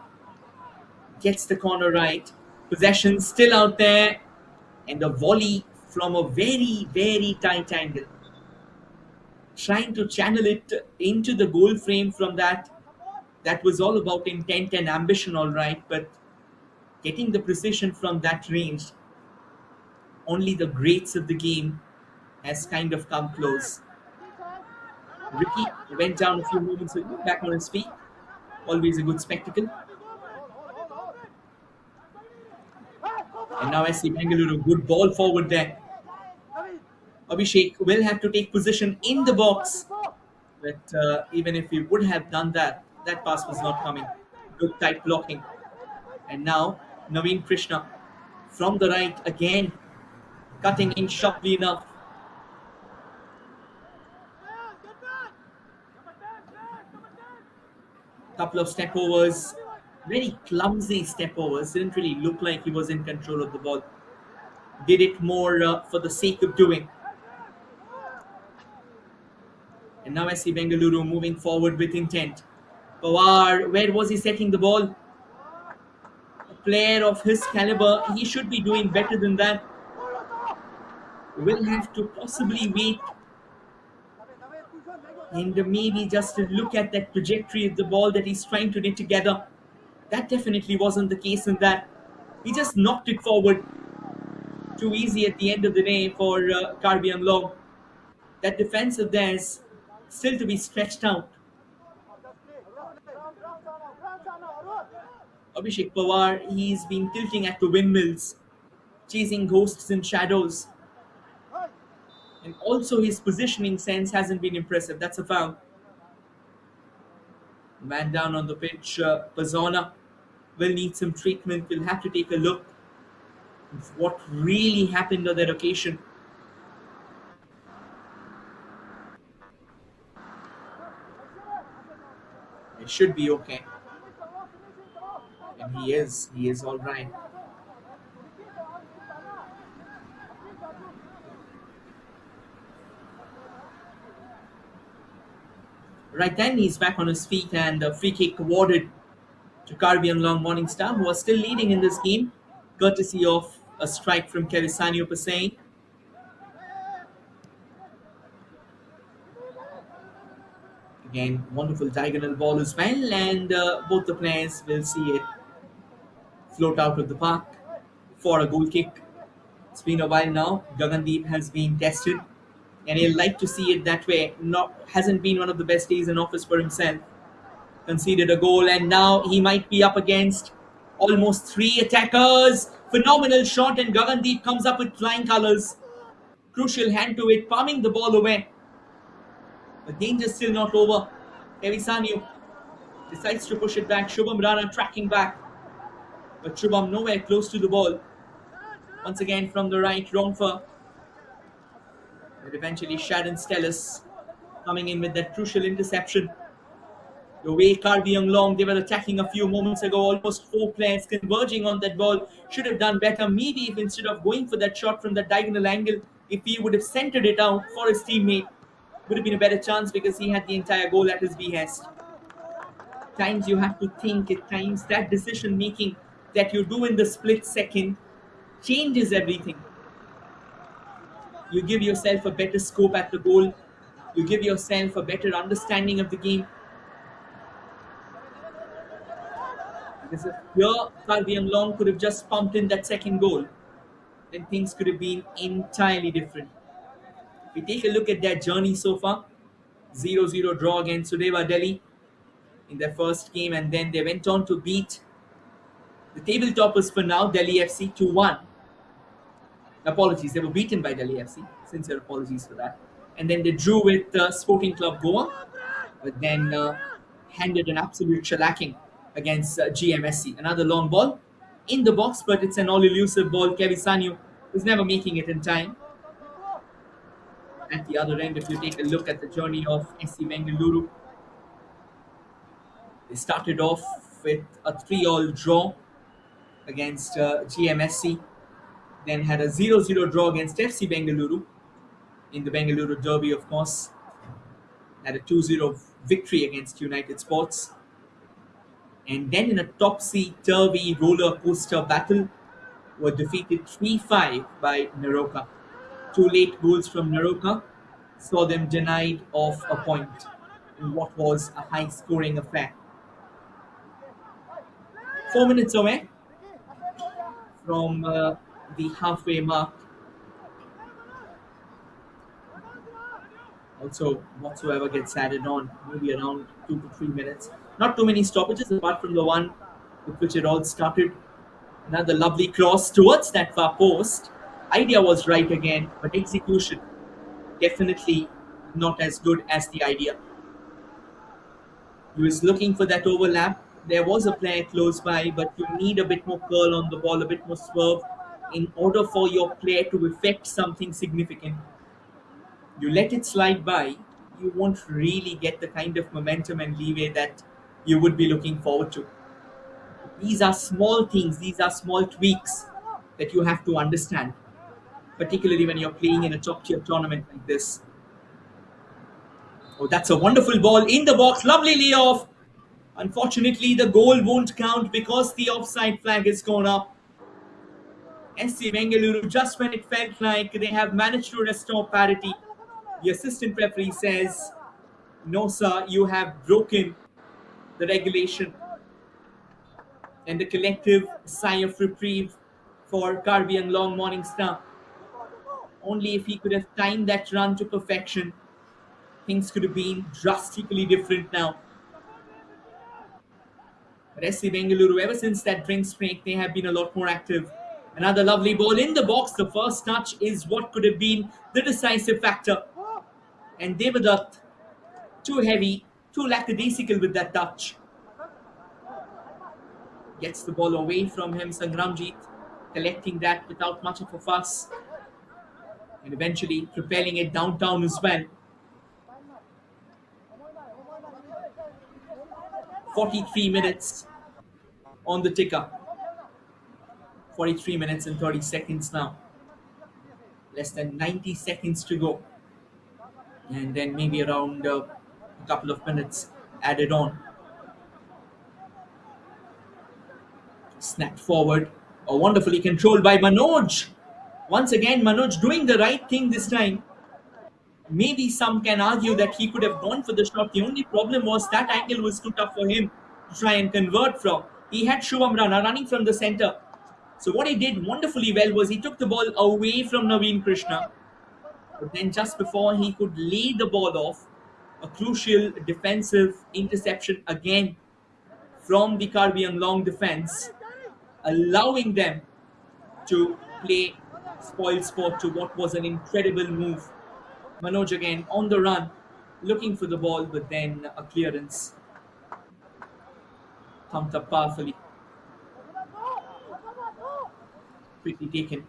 A: gets the corner right. Possession still out there. And a volley from a very, very tight angle. trying to channel it into the goal frame from that. That was all about intent and ambition, all right, but getting the precision from that range, only the greats of the game has kind of come close. Ricky went down a few moments ago, back on his feet. Always a good spectacle. And now I see Bengaluru, good ball forward there. Abhishek will have to take position in the box. But even if he would have done that, that pass was not coming. Good tight blocking. And now Naveen Krishna from the right again, cutting in sharply enough. Couple of step overs, very clumsy step overs. Didn't really look like he was in control of the ball. Did it more for the sake of doing. And now I see Bengaluru moving forward with intent. Pawar, where was he setting the ball? A player of his caliber, he should be doing better than that. Will have to possibly wait and maybe just look at that trajectory of the ball that he's trying to knit together. That definitely wasn't the case in that. He just knocked it forward. Too easy at the end of the day for Karbi Anglong. That defense of theirs still to be stretched out. Abhishek Pawar, he's been tilting at the windmills, chasing ghosts and shadows. And also his positioning sense hasn't been impressive. That's a foul. Man down on the pitch, Pazona will need some treatment. We'll have to take a look at what really happened on that occasion. It should be okay. And he is all right. Right then, he's back on his feet and a free kick awarded to Karbi Anglong Morningstar, who are still leading in this game, courtesy of a strike from Kevisanio Passain. Again, wonderful diagonal ball as well, and both the players will see it float out of the park for a goal kick. It's been a while now. Gagandeep has been tested, and he'll like to see it that way. Hasn't been one of the best days in office for himself. Conceded a goal, and now he might be up against almost three attackers. Phenomenal shot, and Gagandeep comes up with flying colours. Crucial hand to it, palming the ball away. The danger still not over. Kevisanio decides to push it back. Shubham Rana tracking back, but Shubham nowhere close to the ball. Once again from the right, Romfer. But eventually Sharon Stellis coming in with that crucial interception. The way Karbi Anglong, they were attacking a few moments ago, almost four players converging on that ball, should have done better. Maybe if instead of going for that shot from that diagonal angle, if he would have centered it out for his teammate, would have been a better chance because he had the entire goal at his behest. Times you have to think, at times that decision making that you do in the split second changes everything. You give yourself a better scope at the goal. You give yourself a better understanding of the game. Because if here Karbi Anglong could have just pumped in that second goal, then things could have been entirely different. If we take a look at their journey so far, 0-0 draw against Sudeva Delhi in their first game, and then they went on to beat the table toppers for now, Delhi FC 2-1. Apologies, they were beaten by Delhi FC. Sincere apologies for that. And then they drew with Sporting Club Goa, but then handed an absolute shellacking against GMSC. Another long ball in the box, but it's an all-elusive ball. Kevisanio was never making it in time. At the other end, if you take a look at the journey of SC Bengaluru, they started off with a 3-all draw against GMSC, then had a 0-0 draw against FC Bengaluru in the Bengaluru Derby, of course, had a 2-0 victory against United Sports, and then in a topsy-turvy roller coaster battle were defeated 3-5 by Naroka. Two late goals from Naroka saw them denied of a point in what was a high scoring affair. 4 minutes away from the halfway mark. Also, whatsoever gets added on, maybe around 2 to 3 minutes. Not too many stoppages apart from the one with which it all started. Another lovely cross towards that far post. Idea was right again, but execution definitely not as good as the idea. He was looking for that overlap. There was a player close by, but you need a bit more curl on the ball, a bit more swerve in order for your player to effect something significant. You let it slide by, you won't really get the kind of momentum and leeway that you would be looking forward to. These are small things, these are small tweaks that you have to understand, particularly when you're playing in a top tier tournament like this. Oh, that's a wonderful ball in the box, lovely layoff. Unfortunately, the goal won't count because the offside flag is gone up. SC Bengaluru, just when it felt like they have managed to restore parity, the assistant referee says, "No, sir, you have broken the regulation." And the collective sigh of reprieve for Karbi and Long Morning Star. Only if he could have timed that run to perfection, things could have been drastically different now. But SC Bengaluru, ever since that drinks break, they have been a lot more active. Another lovely ball in the box. The first touch is what could have been the decisive factor. And Devadatt, too heavy, too lackadaisical with that touch. Gets the ball away from him, Sangramjit, collecting that without much of a fuss. And eventually propelling it downtown as well. 43 minutes on the ticker. 43 minutes and 30 seconds now. Less than 90 seconds to go. And then maybe around a couple of minutes added on. Snapped forward. Oh, wonderfully controlled by Manoj. Once again, Manoj doing the right thing this time. Maybe some can argue that he could have gone for the shot. The only problem was that angle was too tough for him to try and convert from. He had Shubham Rana running from the center. So what he did wonderfully well was he took the ball away from Naveen Krishna. But then just before he could lay the ball off, a crucial defensive interception again from the Karbi Anglong defense, allowing them to play spoil sport to what was an incredible move. Manoj again on the run, looking for the ball, but then a clearance thumped up powerfully. Quickly taken.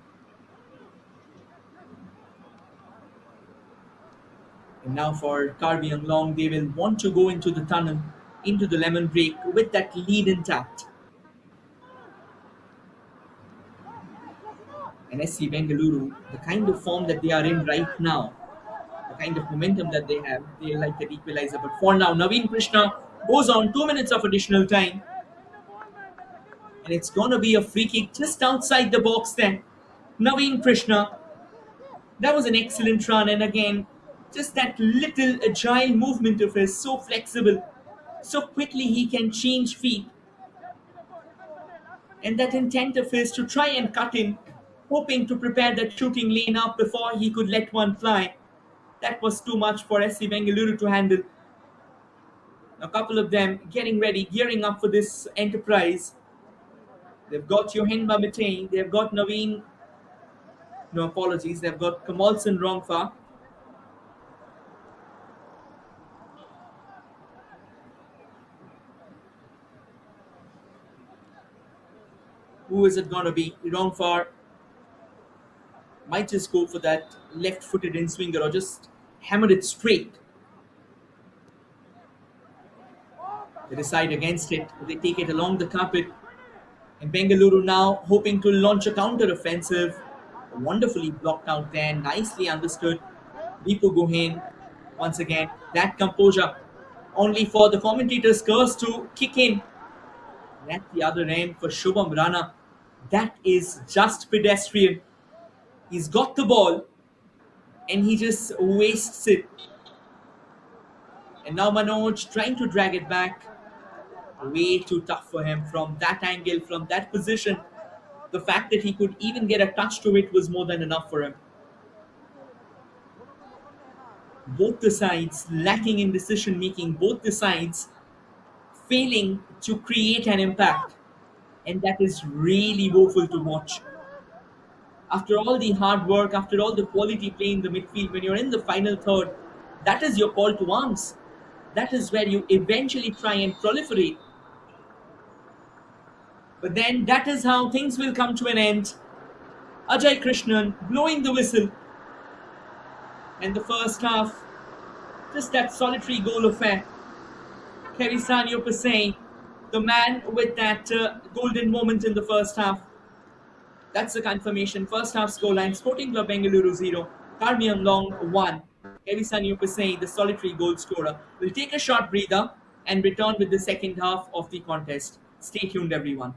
A: And now for Karbi Anglong, they will want to go into the tunnel, into the lemon break with that lead intact. And SC Bengaluru, the kind of form that they are in right now, the kind of momentum that they have, they like that equalizer. But for now, Naveen Krishna goes on 2 minutes of additional time. And it's going to be a free kick just outside the box then. Naveen Krishna, that was an excellent run. And again, just that little agile movement of his, so flexible. So quickly he can change feet. And that intent of his to try and cut in, hoping to prepare that shooting lane up before he could let one fly. That was too much for SC Bengaluru to handle. A couple of them getting ready, gearing up for this enterprise. They've got Yohenba Mitane, they've got Naveen, no apologies, they've got Kamalson Rongfa. Who is it going to be? Rongfa might just go for that left-footed in-swinger or just hammer it straight. They decide against it. They take it along the carpet. And Bengaluru now hoping to launch a counter-offensive. Wonderfully blocked out there. Nicely understood. Deepu Guhen, once again, that composure. Only for the commentator's curse to kick in. And at the other end for Shubham Rana. That is just pedestrian. He's got the ball. and he just wastes it. And now Manoj trying to drag it back. Way too tough for him from that angle, from that position. The fact that he could even get a touch to it was more than enough for him. Both the sides lacking in decision making, both the sides failing to create an impact. And that is really woeful to watch. After all the hard work, after all the quality play in the midfield, when you're in the final third, that is your call to arms. That is where you eventually try and proliferate. But then that is how things will come to an end. Ajay Krishnan blowing the whistle, and the first half, just that solitary goal affair. Kevisanyo Pasay, the man with that golden moment in the first half. That's the confirmation. First half scoreline Sporting Club Bengaluru 0, Karbi Anglong 1. Kevisanyo Pasay, the solitary goal scorer, will take a short breather and return with the second half of the contest. Stay tuned, everyone.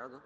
C: ಯಾವುದು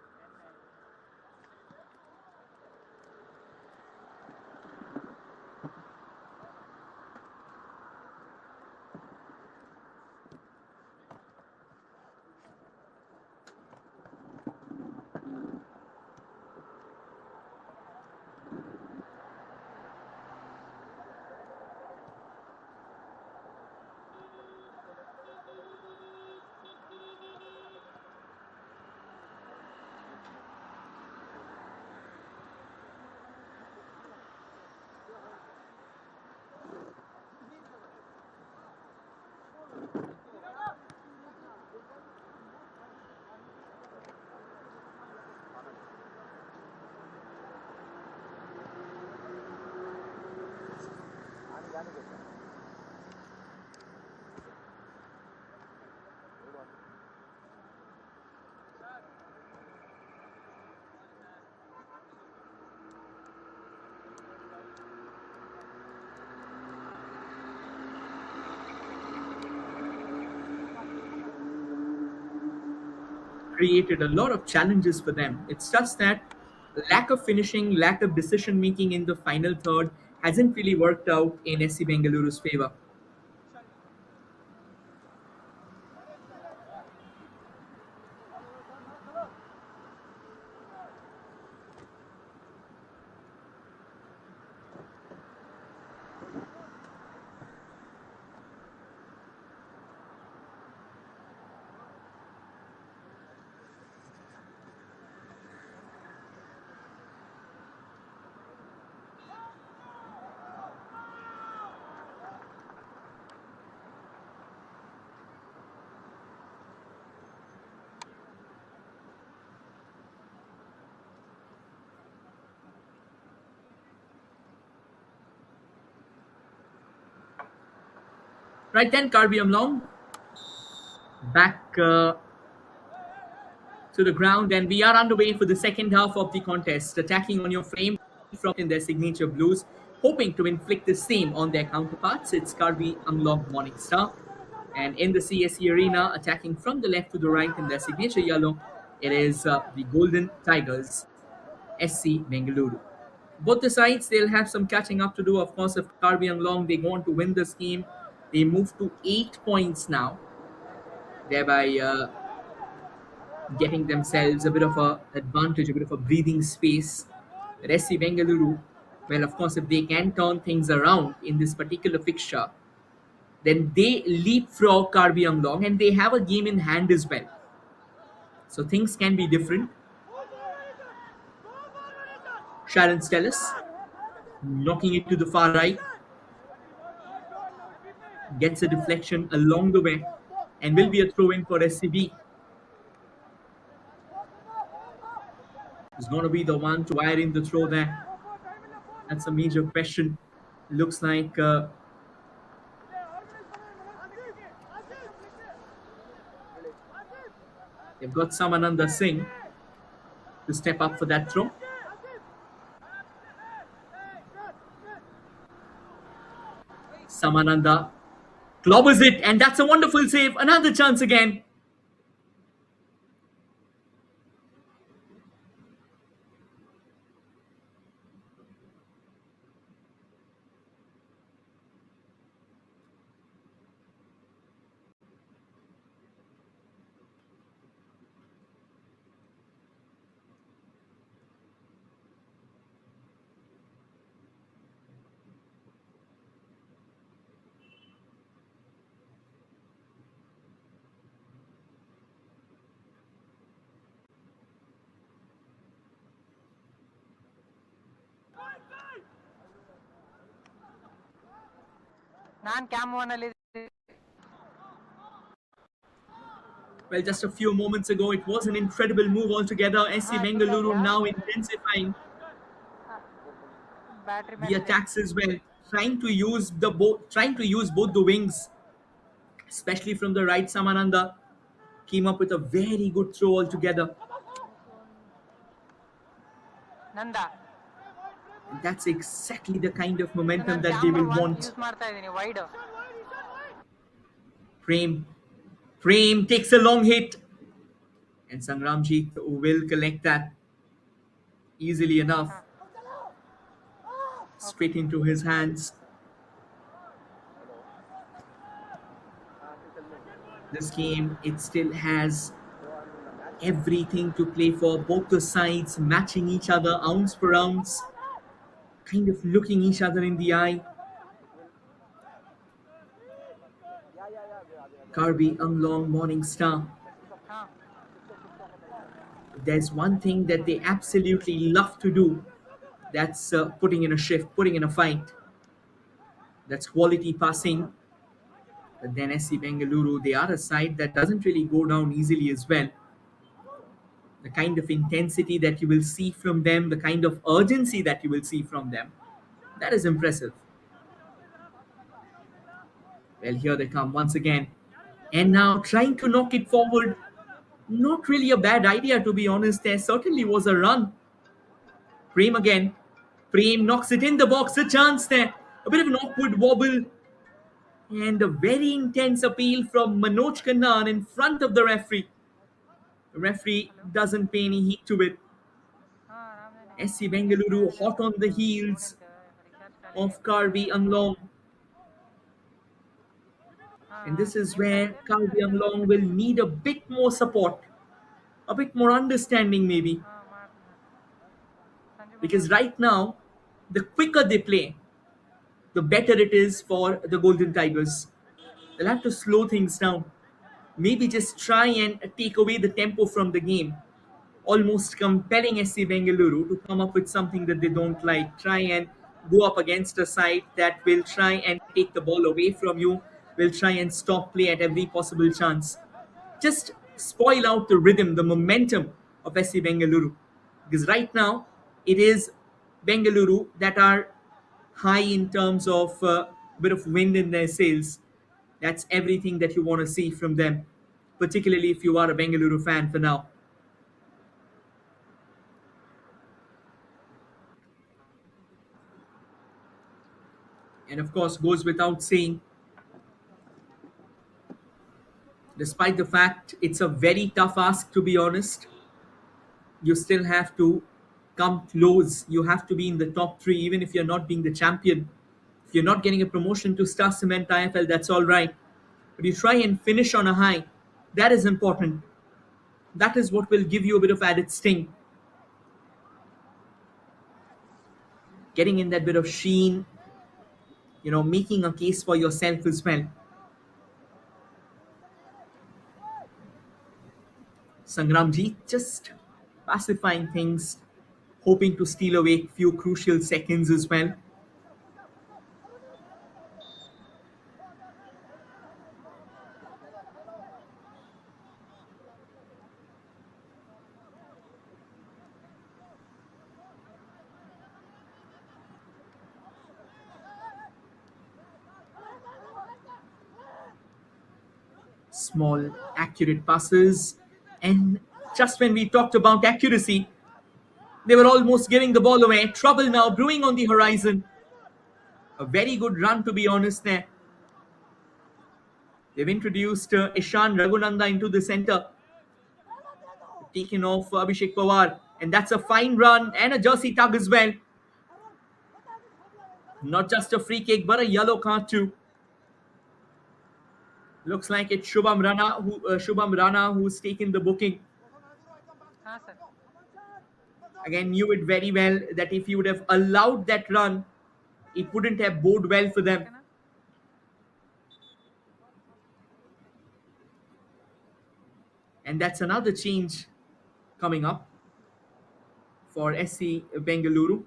A: Created a lot of challenges for them. It's just that lack of finishing, lack of decision making in the final third hasn't really worked out in SC Bengaluru's favor. Right then, Karbi Anglong back to the ground, and we are underway for the second half of the contest. Attacking on your flame from in their signature blues, hoping to inflict the same on their counterparts. It's Karbi Anglong Morning Star. And in the CSE arena, attacking from the left to the right in their signature yellow, it is the Golden Tigers, SC Bengaluru. Both the sides, they'll have some catching up to do. Of course, if Karbi Anglong, they want to win this game, they move to 8 points now, thereby getting themselves a bit of a advantage, a bit of a breathing space. But SC Bengaluru, well, of course, if they can turn things around in this particular fixture, then they leapfrog Karbi Anglong and they have a game in hand as well. So things can be different. Sharon Stellis knocking it to the far right, gets a deflection along the way, and will be a throw in for SCB. Is going to be the one to wire in the throw there. That's a major question. Looks like they've got Samananda Singh to step up for that throw. Samananda clobbers it, and that's a wonderful save. Another chance again.
D: ನಾನು cam ಒನಲ್ಲಿ
A: Well, just a few moments ago, it was an incredible move altogether. SC Bengaluru now intensifying
D: battery
A: the attacks as well, trying to use both the wings, especially from the right. Samananda came up with a very good throw altogether.
D: Nanda
A: And that's exactly the kind of momentum that they will want.
D: Use ಮಾಡ್ತಾ ಇದೀನಿ wide
A: Prem takes a long hit. And Sangramjit will collect that easily enough, straight into his hands. This game, it still has everything to play for. Both the sides matching each other ounce per ounce, kind of looking each other in the eye. Karbi, Anglong, Morning Star.
D: हाँ
A: There's one thing that they absolutely love to do. That's putting in a shift, putting in a fight. That's quality passing. But then SC Bengaluru, they are a side that doesn't really go down easily as well. The kind of intensity that you will see from them, the kind of urgency that you will see from them, that is impressive. Well, here they come once again. And now trying to knock it forward. Not really a bad idea, to be honest. There certainly was a run. Prem again. Prem knocks it in the box. A chance there. A bit of an awkward wobble. And a very intense appeal from Manoj Khanna in front of the referee. The referee doesn't pay any heed to it.
D: हाँ आराम से
A: SC Bengaluru hot on the heels of Karbi Anglong. And this is where Karbi Anglong will need a bit more support, a bit more understanding maybe.
D: हाँ मार Sanju
A: Because right now, the quicker they play, the better it is for the Golden Tigers. They'll have to slow things down. Maybe just try and take away the tempo from the game. Almost compelling SC Bengaluru to come up with something that they don't like. Try and go up against a side that will try and take the ball away from you, will try and stop play at every possible chance. Just spoil out the rhythm, the momentum of SC Bengaluru. Because right now, it is Bengaluru that are high in terms of a bit of wind in their sails. That's everything that you want to see from them, particularly if you are a Bengaluru fan for now. And of course, goes without saying, despite the fact it's a very tough ask, to be honest, you still have to come close. You have to be in the top three, even if you're not being the champion. If you're not getting a promotion to Star Cement IFL, that's all right. But you try and finish on a high. That is important. That is what will give you a bit of added sting. Getting in that bit of sheen, making a case for yourself as well. Sangramjit just pacifying things, hoping to steal away a few crucial seconds as well. Small, accurate passes. And just when we talked about accuracy, they were almost giving the ball away. Trouble now brewing on the horizon. A very good run, to be honest, there. They've introduced Ishan Raghunanda into the center. Taken off Abhishek Pawar. And that's a fine run and a jersey tug as well. Not just a free kick, but a yellow card too. Looks like it's Shubham Rana who's taken the booking.
D: हाँ sir
A: Again, knew it very well that if he would have allowed that run, it wouldn't have bode well for them.
D: है ना
A: And that's another change coming up for SC Bengaluru.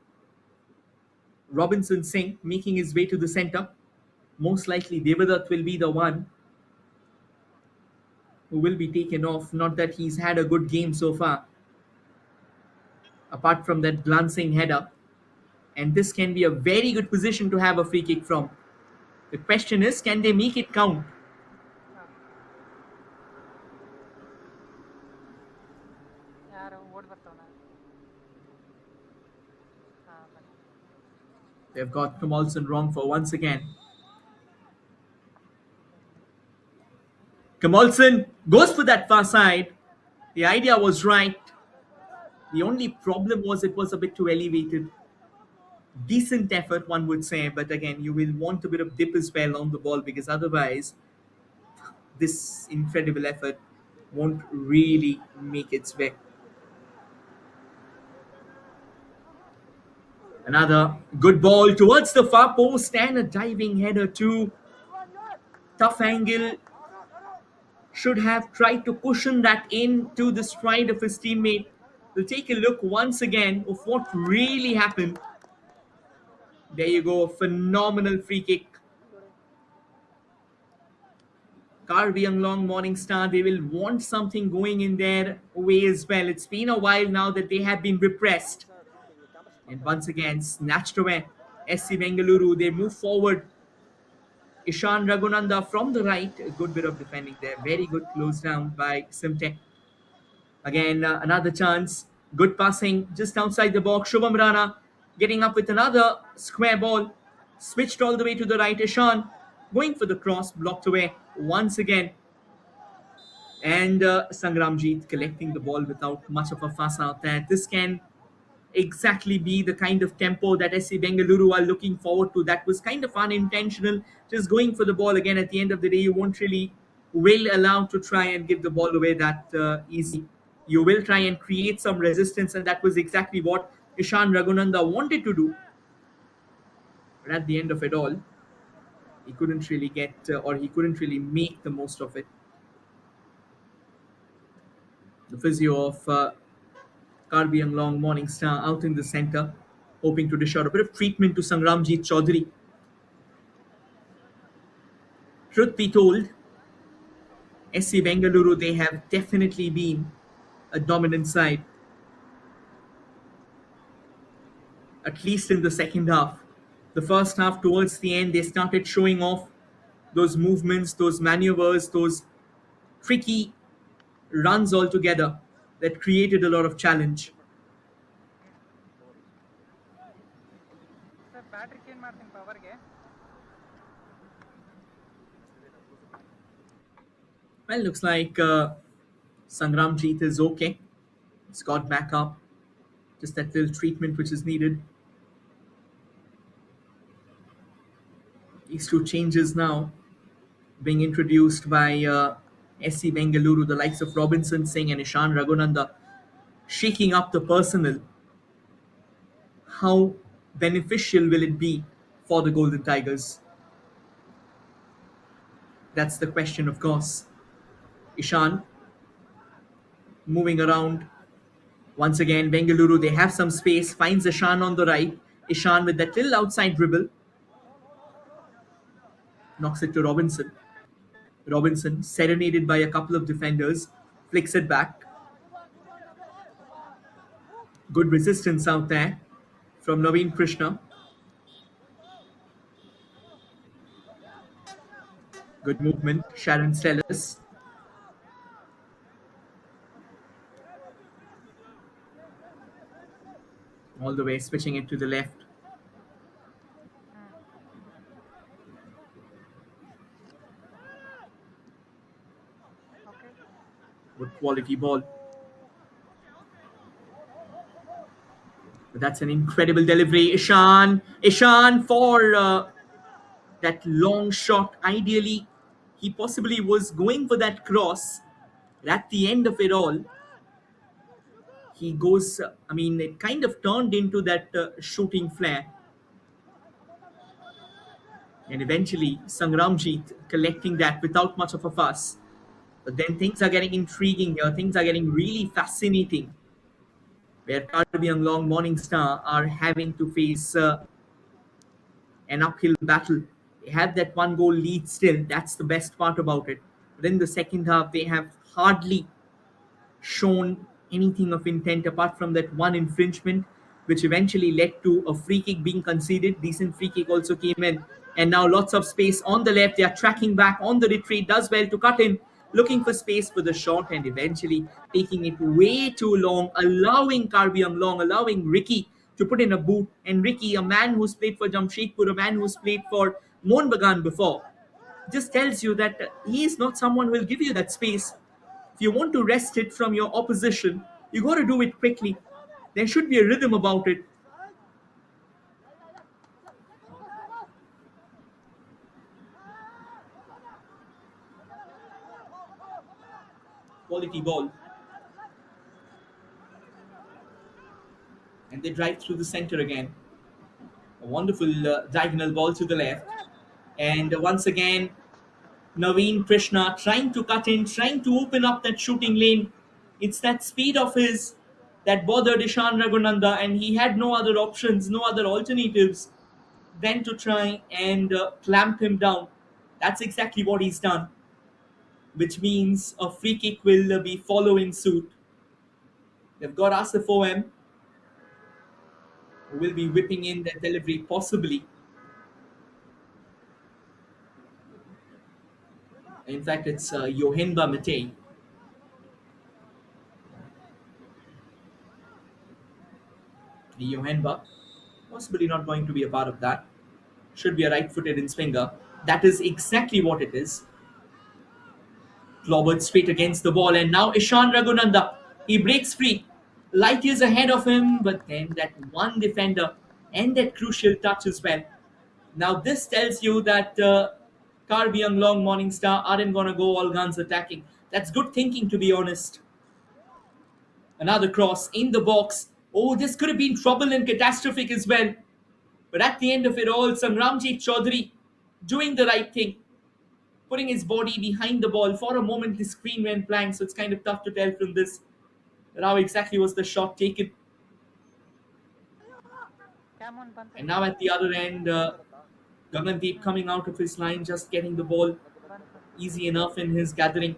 A: Robinson Singh making his way to the center. Most likely Devadatt will be the one who will be taken off. Not that he's had a good game so far, apart from that glancing header. And this can be a very good position to have a free kick from. The question is, can they make it count?
D: यार vote ಬರ್ತಾವ ना हाँ बನ್ನಿ
A: They've got Kamalson wrong for once again. Kamalson goes for that far side. The idea was right. The only problem was it was a bit too elevated. Decent effort, one would say, but again, you will want a bit of dip as well on the ball because otherwise, this incredible effort won't really make its way. Another good ball towards the far post and a diving header too. Tough angle. Should have tried to cushion that in to the stride of his teammate. We'll take a look once again of what really happened. There you go, a phenomenal free kick. Karbi Anglong Morning Star, they will want something going in their way as well. It's been a while now that they have been repressed. And once again, snatched away. SC Bengaluru, they move forward. Ishan Raghunanda from the right. A good bit of defending there. Very good close down by Simtek. Again, another chance. Good passing just outside the box. Shubham Rana getting up with another square ball. Switched all the way to the right. Ishan going for the cross. Blocked away once again. And Sangramjit collecting the ball without much of a fuss out there. This can exactly be the kind of tempo that SC Bengaluru are looking forward to. That was kind of unintentional, just going for the ball again. At the end of the day, you won't really will allow to try and give the ball away that easy. You will try and create some resistance, and that was exactly what Ishan Raghunanda wanted to do. But at the end of it all, he couldn't really get or he couldn't really make the most of it. The physio of Karbi Anglong Morning Star out in the center, hoping to dish out a bit of treatment to Sangramjit Chaudhary. Truth be told, SC Bengaluru, they have definitely been a dominant side, at least in the second half. The first half, towards the end, they started showing off those movements, those maneuvers, those tricky runs altogether that created a lot of challenge.
D: Sir battery change ಮಾಡ್ತೀನಿ ಪವರ್ಗೆ.
A: Well, looks like Sangramjit is okay. He's got back up. Just that little treatment which is needed. These two changes now being introduced by SC Bengaluru, the likes of Robinson Singh and Ishan Raghunanda, shaking up the personnel. How beneficial will it be for the Golden Tigers? That's the question, of course. Ishan moving around. Once again, Bengaluru, they have some space, finds Ishan on the right. Ishan with that little outside dribble. Knocks it to Robinson. Robinson, serenaded by a couple of defenders, flicks it back. Good resistance out there from Naveen Krishna. Good movement, Sharon Stellis. All the way, switching it to the left.
D: Okay
A: Good quality ball. But that's an incredible delivery. Ishan for that long shot. Ideally, he possibly was going for that cross. But at the end of it all, he goes, it kind of turned into that shooting flare. And eventually, Sangramjit collecting that without much of a fuss. But then things are getting intriguing here. Things are getting really fascinating. Where Karbi Anglong Morning Star are having to face an uphill battle. They have that one goal lead still. That's the best part about it. But in the second half, they have hardly shown anything of intent apart from that one infringement, which eventually led to a free kick being conceded. Decent free kick also came in. And now lots of space on the left. They are tracking back on the retreat. Does well to cut in. Looking for space for the shot and eventually taking it way too long. Allowing Karbi Anglong, allowing Ricky to put in a boot. And Ricky, a man who's played for Jamshedpur, a man who's played for Mohun Bagan before, just tells you that he is not someone who will give you that space. If you want to wrest it from your opposition, you got to do it quickly. There should be a rhythm about it. Quality ball. And they drive through the center again. A wonderful diagonal ball to the left. And once again, Naveen Krishna trying to cut in, trying to open up that shooting lane. It's that speed of his that bothered Ishan Raghunanda, and he had no other options, no other alternatives than to try and clamp him down. That's exactly what he's done, which means a free kick will be following suit. They've got Asif OM, who will be whipping in that delivery possibly. In fact, it's Yohenba Matei. Yohenba, possibly not going to be a part of that. Should be a right-footed in swinger. That is exactly what it is. Clobbered straight against the ball, and now Ishan Raghunanda. He breaks free. Light years ahead of him, but then that one defender and that crucial touch as well. Now this tells you that Karbi Anglong Morningstar aren't going to go all guns attacking. That's good thinking, to be honest. Another cross in the box. Oh, this could have been trouble and catastrophic as well. But at the end of it all, Sangramjit Chaudhary doing the right thing, putting his body behind the ball. For a moment, the screen went blank, so it's kind of tough to tell from this how exactly was the shot taken. And now at the other end, Gagandeep coming out of his line, just getting the ball easy enough in his gathering.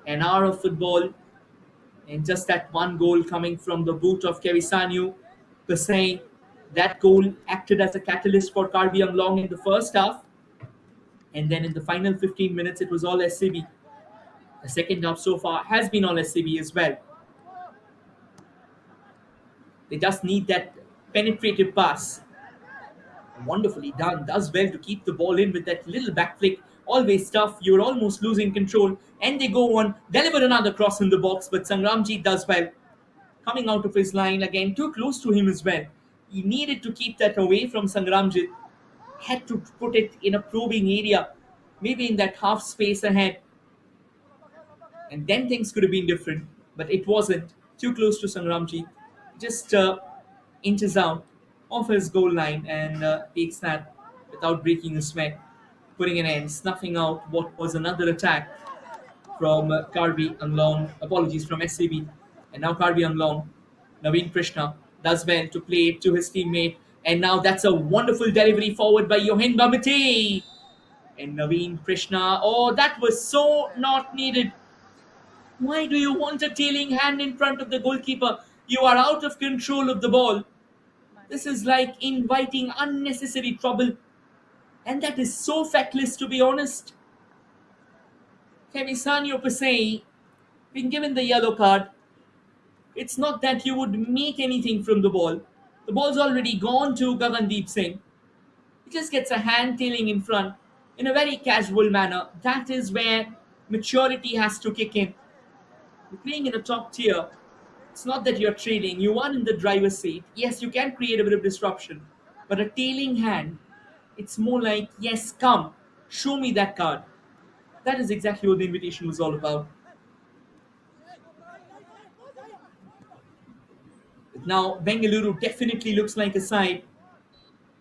A: An hour of football, and just that one goal coming from the boot of Kevisanu Pasai. That goal acted as a catalyst for Karbi Anglong in the first half. And then in the final 15 minutes, it was all SCB. The second half so far has been all SCB as well. They just need that penetrative pass. Wonderfully done. Does well to keep the ball in with that little back flick. Always tough. You're almost losing control. And they go on, deliver another cross in the box. But Sangramjit does well. Coming out of his line again, too close to him as well. He needed to keep that away from Sangramjit. Had to put it in a probing area. Maybe in that half space ahead. And then things could have been different. But it wasn't. Too close to Sangramjit. Just inches out of his goal line and takes that without breaking a sweat, putting an end, snuffing out what was another attack from Karbi Anglong. Apologies, from SCB. And now Karbi Anglong, Naveen Krishna does well to play it to his teammate. And now that's a wonderful delivery forward by Yohen Bamite. And Naveen Krishna, oh, that was so not needed. Why do you want a tailing hand in front of the goalkeeper? You are out of control of the ball. This is like inviting unnecessary trouble. And that is so feckless, to be honest. Kemisanyo Pasei being given the yellow card. It's not that you would make anything from the ball. The ball's already gone to Gagandeep Singh. He just gets a hand tailing in front in a very casual manner. That is where maturity has to kick in. You're playing in a top tier. It's not that you're trailing. You are in the driver's seat. Yes, you can create a bit of disruption. But a tailing hand, it's more like, yes, come, show me that card. That is exactly what the invitation was all about. Now, Bengaluru definitely looks like a side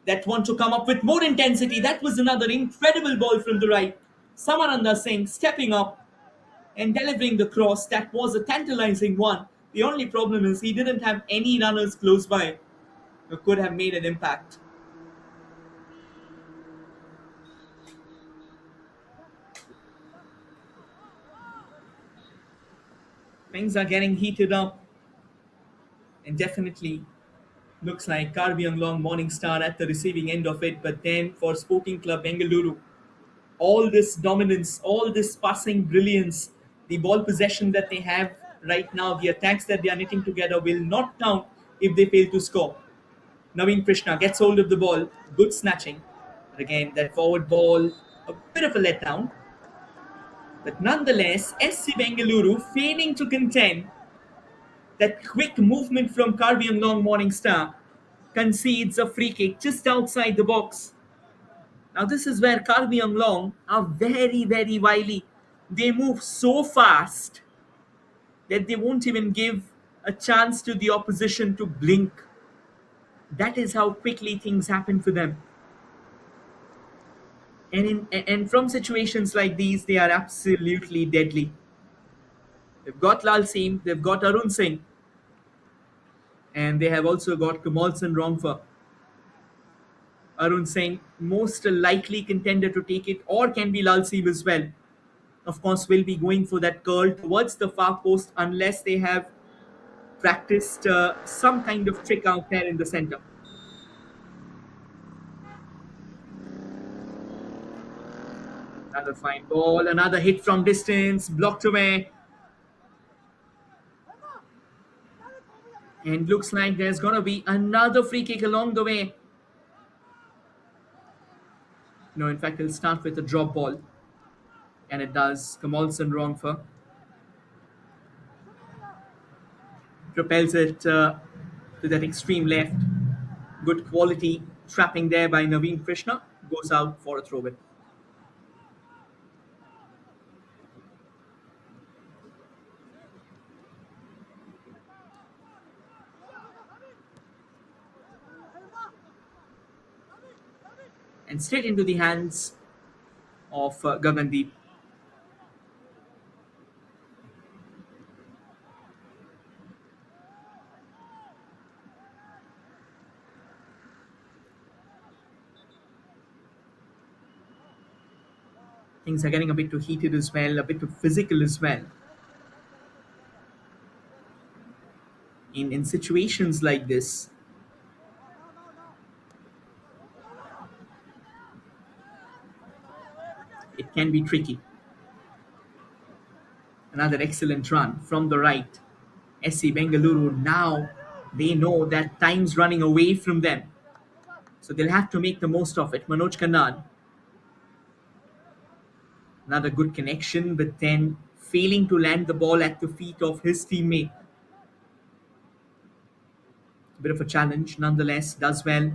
A: that want to come up with more intensity. That was another incredible ball from the right. Samaranda Singh stepping up and delivering the cross. That was a tantalizing one. The only problem is he didn't have any runners close by who could have made an impact. Things are getting heated up, and definitely looks like Karbi Anglong Morningstar at the receiving end of it. But then for Sporting Club Bengaluru, all this dominance, all this passing brilliance, the ball possession that they have right now, the attacks that they are knitting together will not count if they fail to score. Naveen Krishna gets hold of the ball, good snatching. But again, that forward ball, a bit of a letdown. But nonetheless, SC Bengaluru failing to contend that quick movement from Karbi Anglong Morningstar concedes a free kick just outside the box. Now, this is where Karbi Anglong are very, very wily. They move so fast that they won't even give a chance to the opposition to blink. That is how quickly things happen for them. And from situations like these, they are absolutely deadly. They've got Lal Seem, they've got Arun Singh, and they have also got Kamalson Rongfa. Arun Singh, most likely contender to take it, or can be Lal Seem as well. Of course, will be going for that curl towards the far post unless they have practiced some kind of trick out there in the center. Another fine ball, another hit from distance, blocked away. And looks like there's going to be another free kick along the way. No, in fact, it'll start with a drop ball. And it does. Kamalson Rongfa propels it to that extreme left. Good quality trapping there by Naveen Krishna. Goes out for a throw in. And straight into the hands of Gagandeep. Things are getting a bit too heated as well, a bit too physical as well. In situations like this, it can be tricky. Another excellent run from the right. SC Bengaluru now they know that time's running away from them. So they'll have to make the most of it. Manoj Kannan. Another good connection, but then failing to land the ball at the feet of his teammate. A bit of a challenge, nonetheless, does well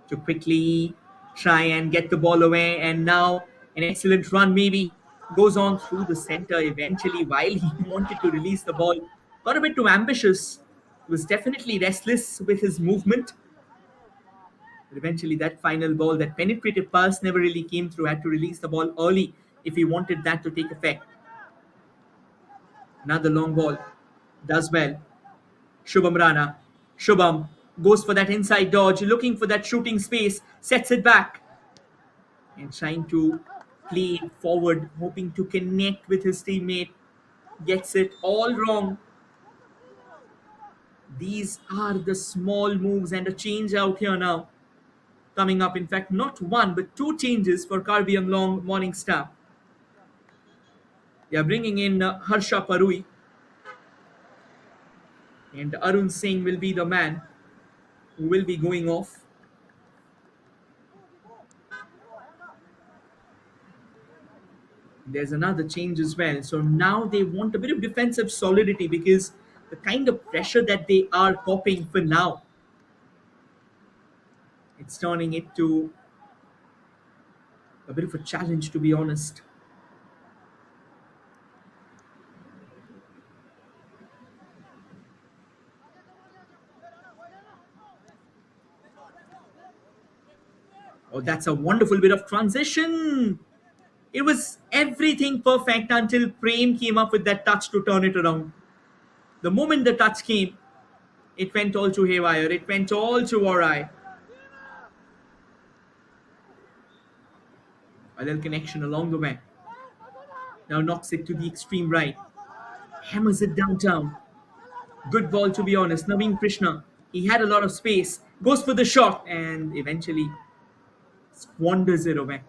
A: to quickly try and get the ball away. And now an excellent run, maybe goes on through the center eventually while he wanted to release the ball. Got a bit too ambitious. Was definitely restless with his movement. But eventually, that final ball, that penetrative pass never really came through. Had to release the ball early if he wanted that to take effect. Another long ball. Does well. Shubham Rana. Shubham goes for that inside dodge, looking for that shooting space, sets it back. And trying to play forward, hoping to connect with his teammate. Gets it all wrong. These are the small moves and a change out here now. Coming up, in fact, not one but two changes for Karbi Anglong Morning Star. They are bringing in Harsha Parui, and Arun Singh will be the man who will be going off. There's another change as well. So now they want a bit of defensive solidity because the kind of pressure that they are coping for now, it's turning it to a bit of a challenge, to be honest. Oh, that's a wonderful bit of transition. It was everything perfect until Prem came up with that touch to turn it around. The moment the touch came, it went all to haywire. It went all to awry. A little connection along the way. Now knocks it to the extreme right. Hammers it downtown. Good ball, to be honest. Naveen Krishna. He had a lot of space. Goes for the shot and eventually squanders it away.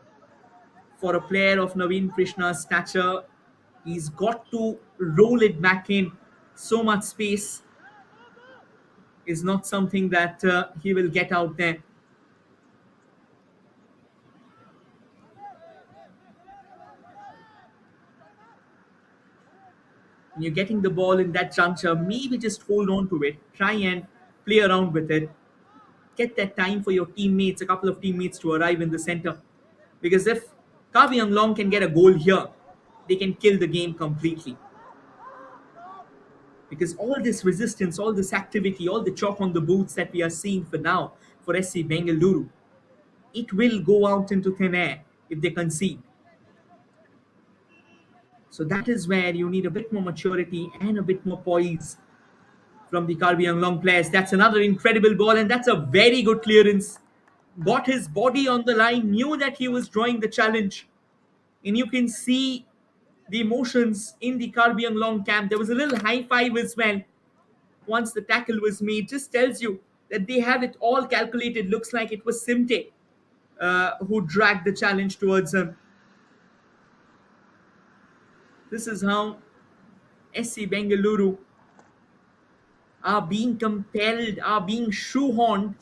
A: For a player of Naveen Krishna's stature, he's got to roll it back in. So much space is not something that he will get out there. When you're getting the ball in that juncture, maybe just hold on to it, try and play around with it, get that time for your teammates, a couple of teammates to arrive in the center. Because if Kavi Anglong can get a goal here, they can kill the game completely. Because all this resistance, all this activity, all the chalk on the boots that we are seeing for now for SC Bengaluru, it will go out into thin air if they concede. So that is where you need a bit more maturity and a bit more poise from the Karbi Anglong players. That's another incredible ball, and that's a very good clearance. Got his body on the line, knew that he was drawing the challenge, and you can see the emotions in the Karbi Anglong camp. There was a little high five as well once the tackle was made. Just tells you that they have it all calculated. Looks like it was Simte who dragged the challenge towards him. This is how SC Bengaluru are being compelled, are being shoehorned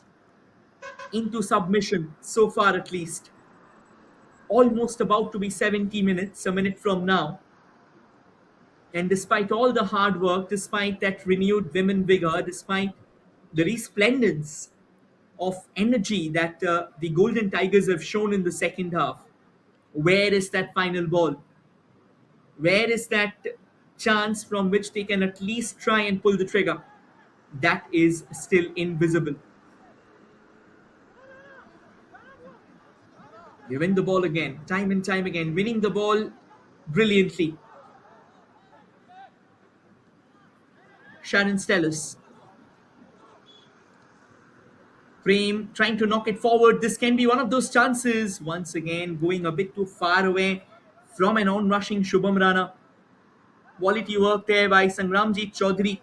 A: into submission so far, at least. Almost about to be 70 minutes, a minute from now. And despite all the hard work, despite that renewed women vigor, despite the resplendence of energy that the Golden Tigers have shown in the second half, where is that final ball? Where is that chance from which they can at least try and pull the trigger? That is still invisible. They win the ball again, time and time again, winning the ball brilliantly. Sharon Stellis. Prem trying to knock it forward. This can be one of those chances. Once again, going a bit too far away from an on-rushing Shubham Rana. Quality work there by Sangramjit Chaudhary.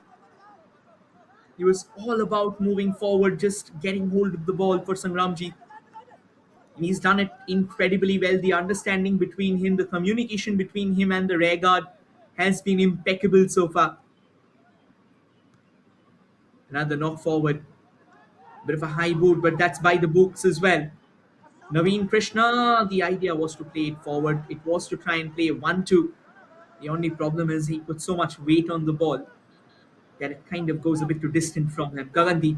A: He was all about moving forward, just getting hold of the ball for Sangramjit. And he's done it incredibly well. The understanding between him, the communication between him and the rear guard has been impeccable so far. Another knock forward. Bit of a high boot, but that's by the books as well. Naveen Krishna, the idea was to play it forward. It was to try and play 1-2. The only problem is he put so much weight on the ball that it kind of goes a bit too distant from him. Gagandi.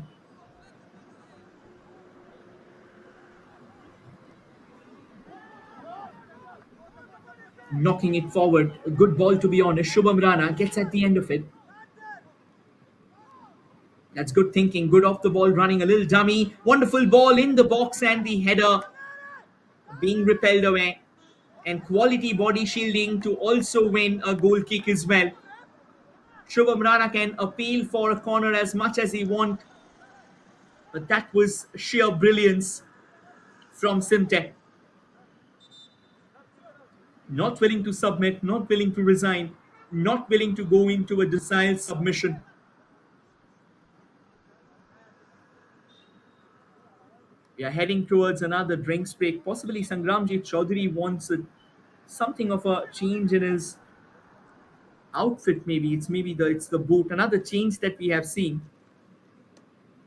A: Knocking it forward. A good ball, to be honest. Shubham Rana gets at the end of it. That's good thinking. Good off the ball, running a little dummy. Wonderful ball in the box, and the header being repelled away. And quality body shielding to also win a goal kick as well. Shubham Rana can appeal for a corner as much as he wants. But that was sheer brilliance from Simte. Not willing to submit, not willing to resign, not willing to go into a docile submission. We are heading towards another drinks break. Possibly Sangramjit Chaudhary wants something of a change in his outfit. Maybe it's the boot. Another change that we have seen.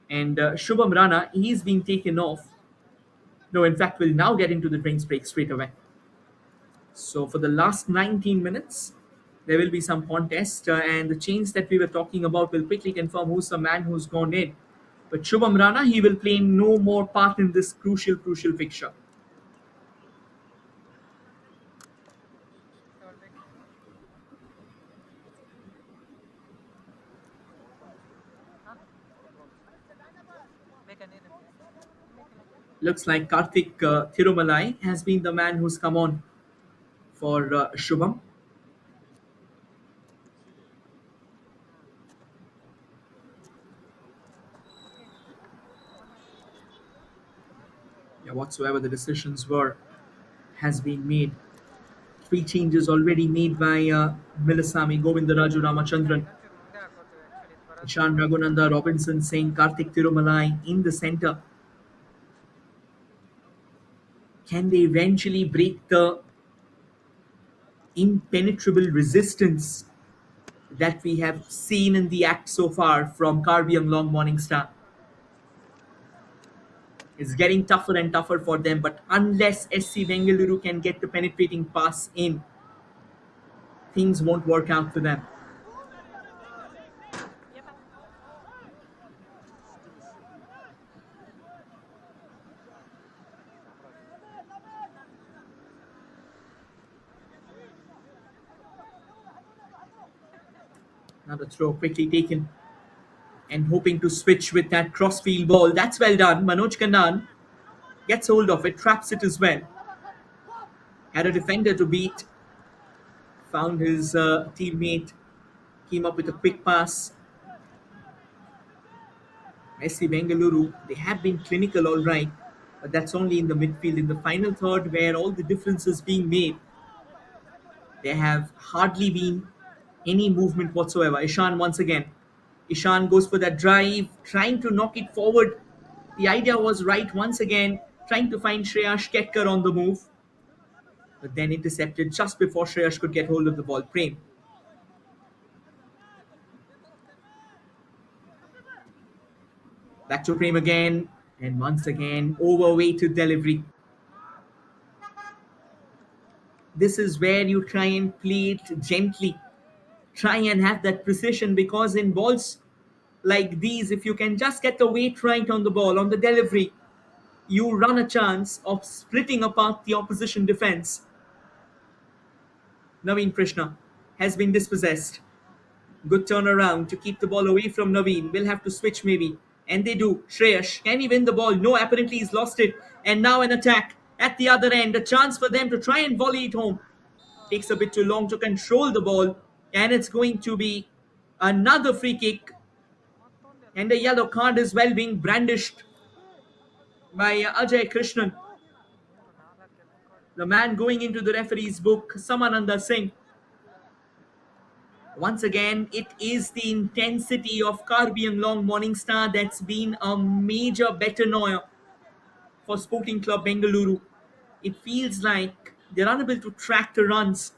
A: And Shubham Rana, he's being taken off. No, in fact, we'll now get into the drinks break straight away. So for the last 19 minutes, there will be some contest, and the change that we were talking about will quickly confirm who's the man who's gone in. But Shubham Rana, he will play no more part in this crucial fixture. Looks like Karthik Thirumalai has been the man who's come on for Shubham. Yeah, whatsoever the decisions were, has been made. 3 changes already made by Milasami, Govindaraju Ramachandran, Ishan Raghunanda Robinson saying Karthik Thirumalai in the center. Can they eventually break the impenetrable resistance that we have seen in the act so far from Karbi Anglong Morningstar? It's getting tougher and tougher for them, but unless SC Bengaluru can get the penetrating pass in, things won't work out for them. Another throw quickly taken and hoping to switch with that crossfield ball. That's well done. Manoj Kannan gets hold of it, traps it as well. Had a defender to beat, found his teammate, came up with a quick pass. SC Bengaluru, they have been clinical all right, but that's only in the midfield. In the final third, where all the difference is being made, there have hardly been any movement whatsoever. Ishan once again. Ishan goes for that drive, trying to knock it forward. The idea was right once again, trying to find Shreyash Ketkar on the move, but then intercepted just before Shreyash could get hold of the ball. Prem. Back to Prem again, and once again, overweighted delivery. This is where you try and play it gently. Try and have that precision, because in balls like these, if you can just get the weight right on the ball, on the delivery, you run a chance of splitting apart the opposition defense. Naveen Krishna has been dispossessed. Good turnaround to keep the ball away from Naveen. Will have to switch maybe. And they do. Shreyash, can he win the ball? No, apparently he's lost it. And now an attack at the other end. A chance for them to try and volley it home. Takes a bit too long to control the ball. And it's going to be another free kick. And a yellow card as well being brandished by Ajay Krishnan. The man going into the referee's book, Samananda Singh. Once again, it is the intensity of Karbi Anglong Morningstar that's been a major betanoia for Sporting Club Bengaluru. It feels like they're unable to track the runs,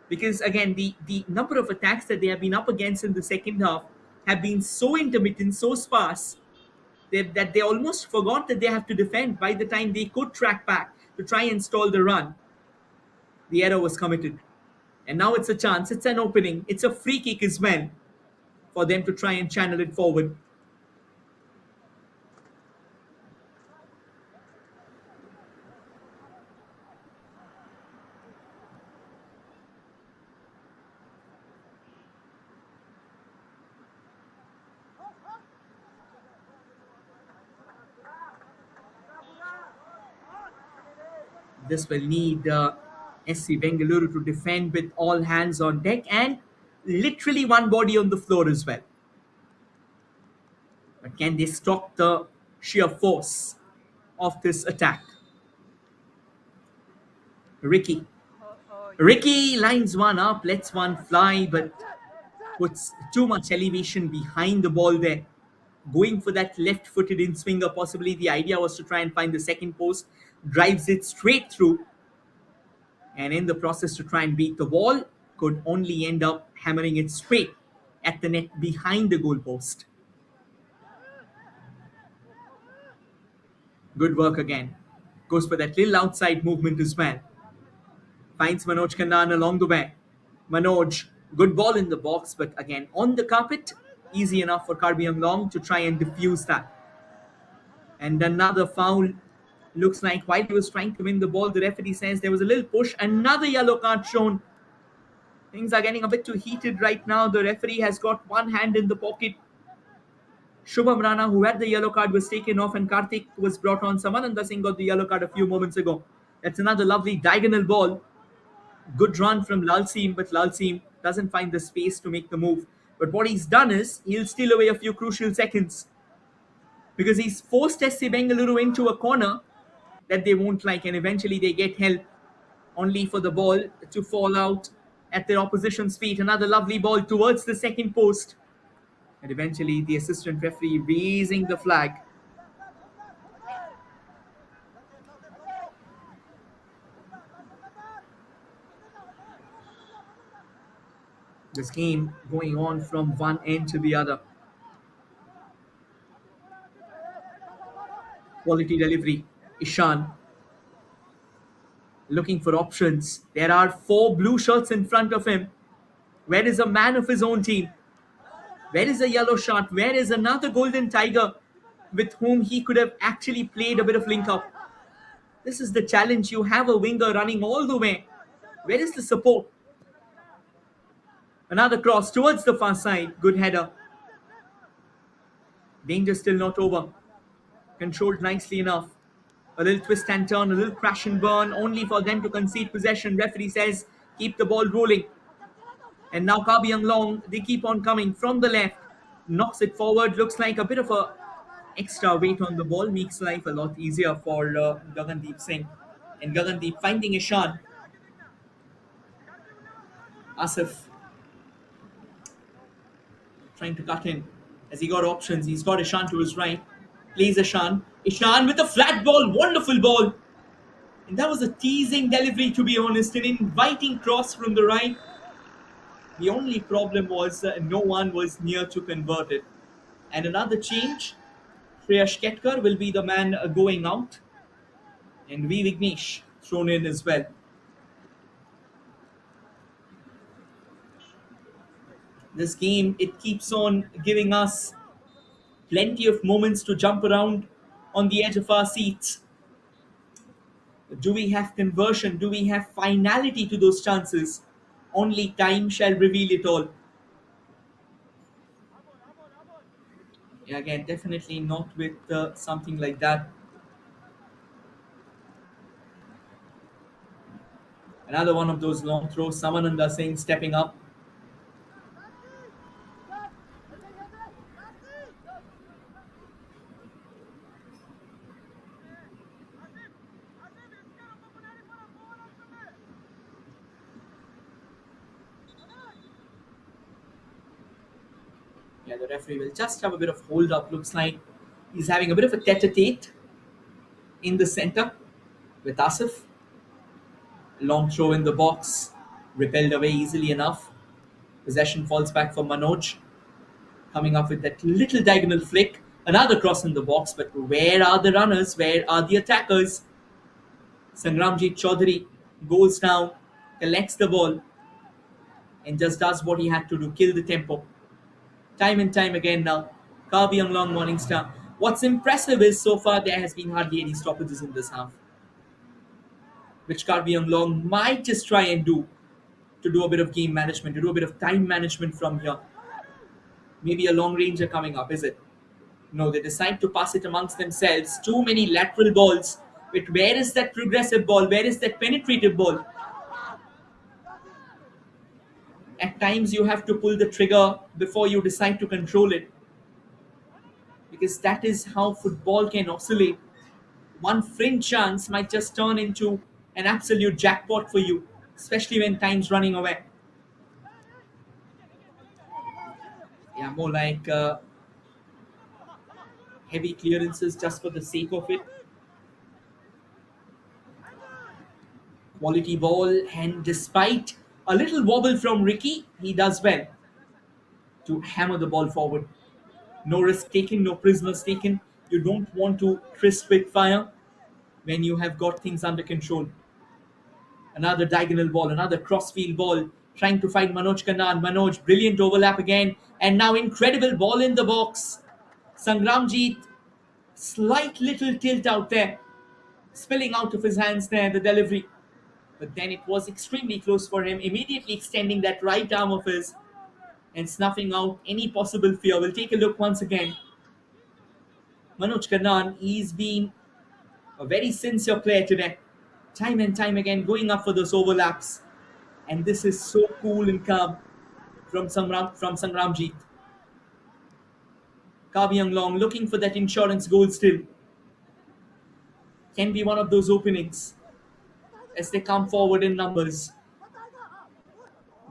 A: because again, the number of attacks that they have been up against in the second half have been so intermittent, so sparse, that they almost forgot that they have to defend by the time they could track back to try and stall the run. The error was committed. And now it's a chance, it's an opening, it's a free kick as well for them to try and channel it forward. This will need SC Bengaluru to defend with all hands on deck and literally one body on the floor as well. But can they stop the sheer force of this attack? Ricky. Ricky lines one up, lets one fly, but puts too much elevation behind the ball there. Going for that left-footed in-swinger, possibly the idea was to try and find the second post. Drives it straight through. And in the process to try and beat the wall, could only end up hammering it straight at the net behind the goalpost. Good work again. Goes for that little outside movement as well. Finds Manoj Kannan along the way. Manoj, good ball in the box, but again on the carpet, easy enough for Karbi Anglong to try and diffuse that. And another foul. Looks like while he was trying to win the ball, the referee says there was a little push. Another yellow card shown. Things are getting a bit too heated right now. The referee has got one hand in the pocket. Shubham Rana, who had the yellow card, was taken off, and Karthik was brought on. Samananda Singh got the yellow card a few moments ago. That's another lovely diagonal ball. Good run from Lalseem, but Lalseem doesn't find the space to make the move. But what he's done is he'll steal away a few crucial seconds, because he's forced SC Bengaluru into a corner that they won't like, and eventually they get help, only for the ball to fall out at their opposition's feet. Another lovely ball towards the second post, and eventually the assistant referee raising the flag. This game going on from one end to the other. Quality delivery. Ishan looking for options. There are 4 blue shirts in front of him. Where is a man of his own team? Where is a yellow shirt? Where is another golden tiger with whom he could have actually played a bit of link up? This is the challenge. You have a winger running all the way. Where is the support? Another cross towards the far side. Good header. Danger still not over. Controlled nicely enough. A little twist and turn, a little crash and burn, only for them to concede possession. Referee says, keep the ball rolling. And now Karbi Anglong, they keep on coming from the left. Knocks it forward. Looks like a bit of a extra weight on the ball. Makes life a lot easier for Gagandeep Singh. And Gagandeep finding Ishan. Asif trying to cut in as he got options. He's got Ishan to his right. Plays Ishan. Ishan with a flat ball. Wonderful ball. And that was a teasing delivery, to be honest. An inviting cross from the right. The only problem was no one was near to convert it. And another change. Shreyash Ketkar will be the man going out. And V. Vignesh thrown in as well. This game, it keeps on giving us plenty of moments to jump around on the edge of our seats. Do we have conversion? Do we have finality to those chances? Only time shall reveal it all. Yeah, again, definitely not with something like that. Another one of those long throws. Samananda Singh stepping up. Yeah, the referee will just have a bit of hold up. Looks like he's having a bit of a tete-a-tete in the center with Asif. Long throw in the box. Repelled away easily enough. Possession falls back for Manoj. Coming up with that little diagonal flick. Another cross in the box, but where are the runners? Where are the attackers? Sangramjit Chaudhary goes down, collects the ball, and just does what he had to do, kill the tempo. Time and time again now. Karbi Anglong Morningstar. What's impressive is so far there has been hardly any stoppages in this half, which Karbi Anglong might just try and do to do a bit of game management, to do a bit of time management from here. Maybe a long ranger coming up, is it? No, they decide to pass it amongst themselves. Too many lateral balls. But where is that progressive ball? Where is that penetrative ball? At times you have to pull the trigger before you decide to control it. Because that is how football can oscillate. One fringe chance might just turn into an absolute jackpot for you, especially when time's running away. Yeah, more like heavy clearances just for the sake of it. Quality ball, and despite a little wobble from Ricky, he does well to hammer the ball forward. No risk taken, no prisoners taken. You don't want to twist with fire when you have got things under control. Another diagonal ball, another crossfield ball, trying to find Manoj Kannan. Manoj, brilliant overlap again, and now incredible ball in the box. Sangramjit, slight little tilt out there, spilling out of his hands there, the delivery. But then it was extremely close for him, immediately extending that right arm of his and snuffing out any possible fear. We'll take a look once again. Manoj Kannan, he's been a very sincere player today. Time and time again, going up for those overlaps. And this is so cool and calm from Sangramjit. Karbi Anglong looking for that insurance goal still. Can be one of those openings as they come forward in numbers.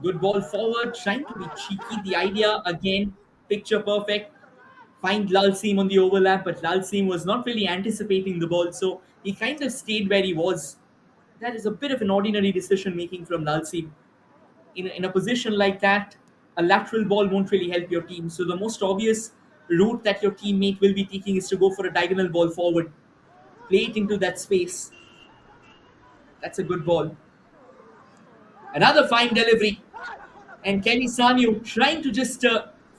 A: Good ball forward, trying to be cheeky. The idea again, picture perfect. Find Lalsim on the overlap, but Lalsim was not really anticipating the ball, so he kind of stayed where he was. That is a bit of an ordinary decision making from Lalsim. In a position like that, a lateral ball won't really help your team. So the most obvious route that your teammate will be taking is to go for a diagonal ball forward. Play it into that space. That's a good ball. Another fine delivery. And Kenny Sanyu trying to just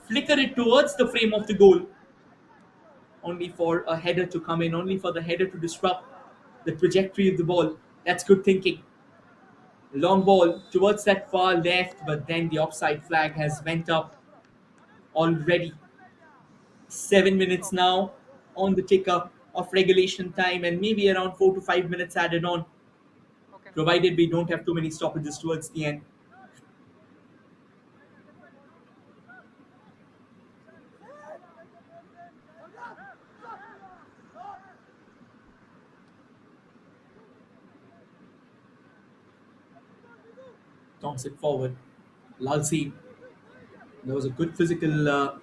A: flicker it towards the frame of the goal. Only for a header to come in, only for the header to disrupt the trajectory of the ball. That's good thinking. Long ball towards that far left, but then the offside flag has went up already. 7 minutes now on the ticker of regulation time, and maybe around 4 to 5 minutes added on,
D: Okay.
A: provided we don't have too many stoppages towards the end. Toss it forward. Lalsi. There was a good physical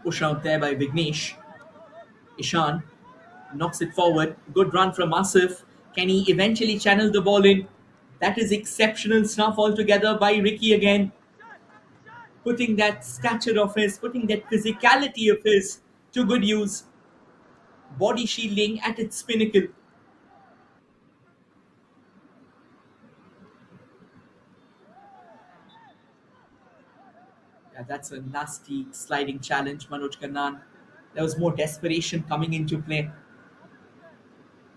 A: push out there by Vignesh. Ishan knocks it forward. Good run from Asif. Can he eventually channel the ball in? That is exceptional stuff altogether by Ricky again. Putting that stature of his, putting that physicality of his to good use. Body shielding at its pinnacle. Yeah, that's a nasty sliding challenge, Manoj Kannan. There was more desperation coming into play.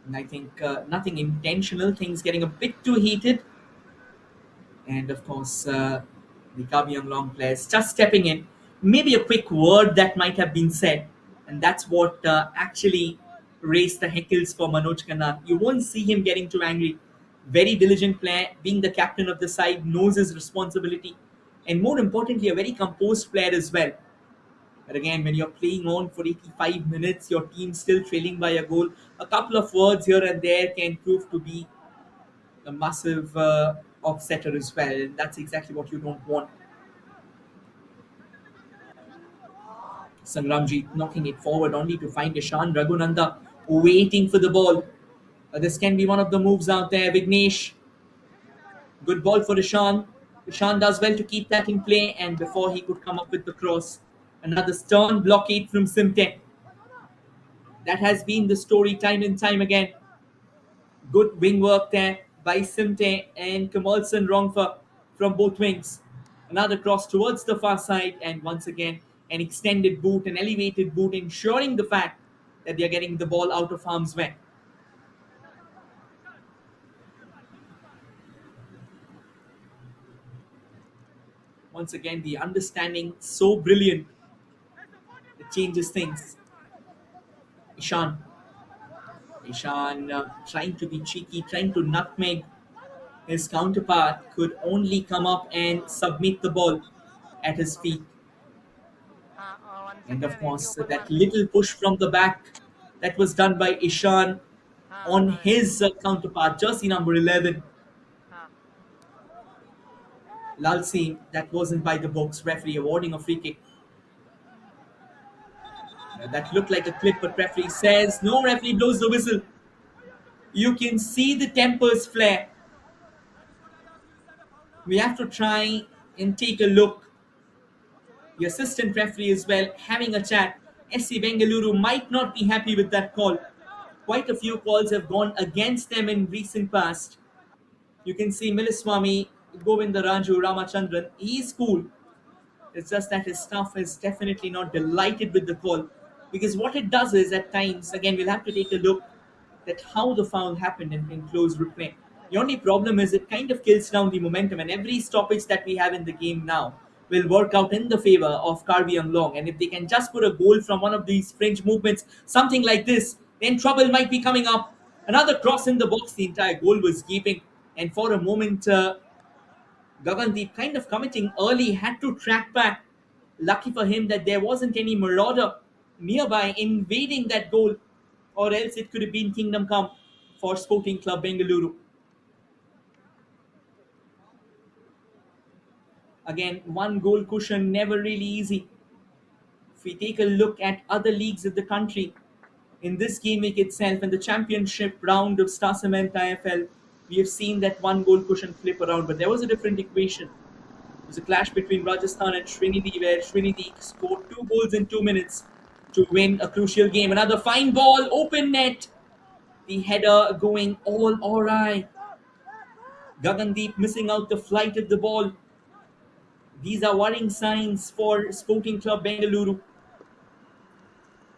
A: And I think nothing intentional, things getting a bit too heated. And of course, the Karbi Anglong players just stepping in. Maybe a quick word that might have been said, and that's what actually raised the heckles for Manoj Khanna. You won't see him getting too angry. Very diligent player, being the captain of the side, knows his responsibility, and more importantly, a very composed player as well. But again, when you're playing on for 85 minutes, your team still trailing by a goal, a couple of words here and there can prove to be a massive offsetter as well. And that's exactly what you don't want. Sangramji knocking it forward only to find Ishan Raghunanda waiting for the ball. This can be one of the moves out there. Vignesh, good ball for Ishan. Ishan does well to keep that in play, and before he could come up with the cross, another stern blockade from Simte. That has been the story time and time again. Good wing work there by Simte and Kamalson Rongfa from both wings. Another cross towards the far side, and once again, an extended boot, an elevated boot, ensuring the fact that they are getting the ball out of harm's way. Once again, the understanding so brilliant, it changes things. Ishan. Ishan trying to be cheeky, trying to nutmeg his counterpart, could only come up and submit the ball at his
D: Okay.
A: feet.
D: One
A: And of
D: second AC
A: course,
D: open
A: that
D: ಮಾಡ್ತೀನಿ.
A: little push from the back that was done by Ishan on
D: Open ಆಗಿದೆ.
A: his counterpart, jersey number 11,
D: ಹಾ.
A: Lalsi. That wasn't by the books. Referee awarding a free kick. That looked like a clip, but referee says no. Referee blows the whistle. You can see the tempers flare. We have to try and take a look. The assistant referee as well having a chat. SC Bengaluru might not be happy with that call. Quite a few calls have gone against them in recent past. You can see Miliswamy, Govinda Raju, Ramachandran. He's cool. It's just that his staff is definitely not delighted with the call. Because what it does is, at times, again, we'll have to take a look at how the foul happened in close replay. The only problem is it kind of kills down the momentum, and every stoppage that we have in the game now will work out in the favor of Karbi Anglong. And if they can just put a goal from one of these fringe movements, something like this, then trouble might be coming up. Another cross in the box, the entire goal was gaping. And for a moment, Gagandeep kind of committing early, had to track back. Lucky for him that there wasn't any marauder nearby invading that goal, or else it could have been Kingdom Come for Sporting Club Bengaluru. Again, one goal cushion, never really easy. If we take a look at other leagues of the country, in this game week itself, in the championship round of Star Cement IFL, we have seen that one goal cushion flip around, but there was a different equation. It was a clash between Rajasthan and Srinidhi, where Srinidhi scored 2 goals in 2 minutes to win a crucial game. Another fine ball, open net. The header going all awry. Gagandeep missing out the flight of the ball. These are worrying signs for Sporting Club Bengaluru.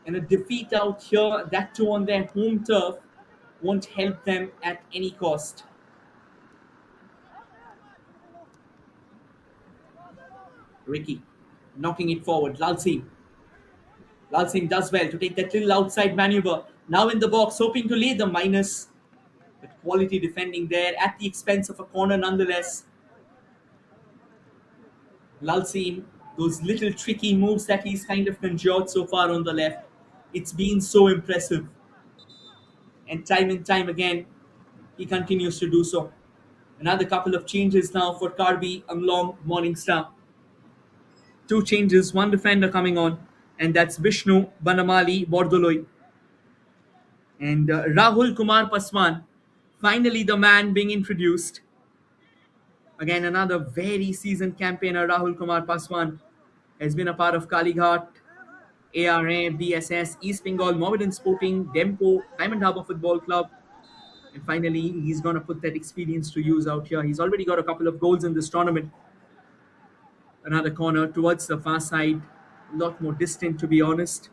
A: And a defeat out here, that too on their home turf, won't help them at any cost. Ricky knocking it forward. Lalsim. Lalsim does well to take that little outside maneuver. Now in the box, hoping to lay the minus. But quality defending there at the expense of a corner nonetheless. Lalsim, those little tricky moves that he's kind of conjured so far on the left, it's been so impressive. And time again, he continues to do so. Another couple of changes now for Karbi, Anglong, Morningstar. Two changes, one defender coming on, and that's Vishnu Banamali Bordoloi. And Rahul Kumar Paswan, finally the man being introduced. Again, another very seasoned campaigner, Rahul Kumar Paswan, has been a part of Kalighat, ARA, BSS, East Bengal, Mohammedan Sporting, Dempo, Diamond Harbour Football Club. And finally, he's going to put that experience to use out here. He's already got a couple of goals in this tournament. Another corner towards the far side, a lot more distant to be honest.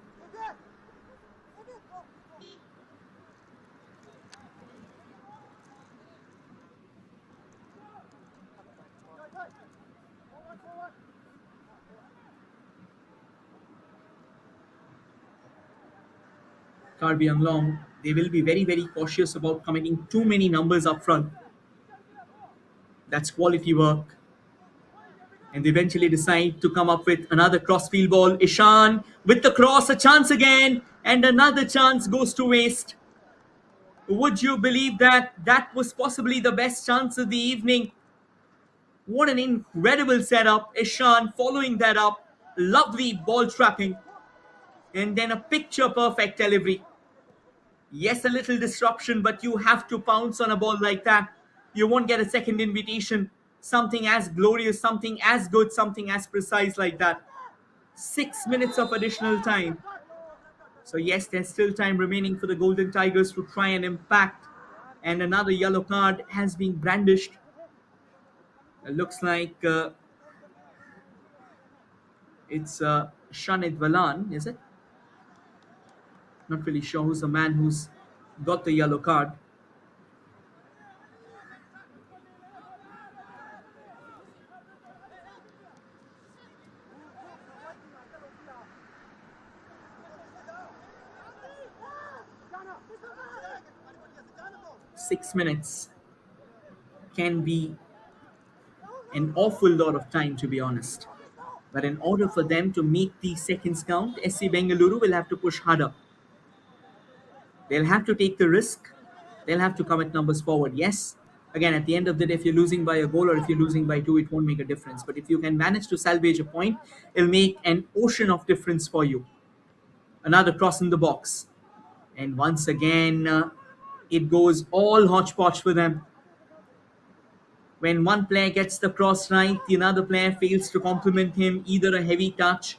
A: Karbi Anglong, they will be very, very cautious about committing too many numbers up front. That's quality work. And they eventually decide to come up with another crossfield ball. Ishan with the cross, a chance again, and another chance goes to waste. Would you believe that that was possibly the best chance of the evening? What an incredible setup. Ishan following that up. Lovely ball trapping. And then a picture perfect delivery. Yes, a little disruption, but you have to pounce on a ball like that. You won't get a second invitation. Something as glorious, something as good, something as precise like that. 6 minutes of additional time. So, yes, there's still time remaining for the Golden Tigers to try and impact. And another yellow card has been brandished. It looks like it's Shanid Valan, is it? Not really sure who's the man who's got the yellow card. Six minutes can be an awful lot of time, to be honest. But in order for them to make these seconds count, SC Bengaluru will have to push harder. They'll have to take the risk. They'll have to commit numbers forward. Yes, again, at the end of the day, if you're losing by a goal or if you're losing by two, it won't make a difference. But if you can manage to salvage a point, it'll make an ocean of difference for you. Another cross in the box. And once again, it goes all hodgepodge for them. When one player gets the cross right, the another player fails to compliment him, either a heavy touch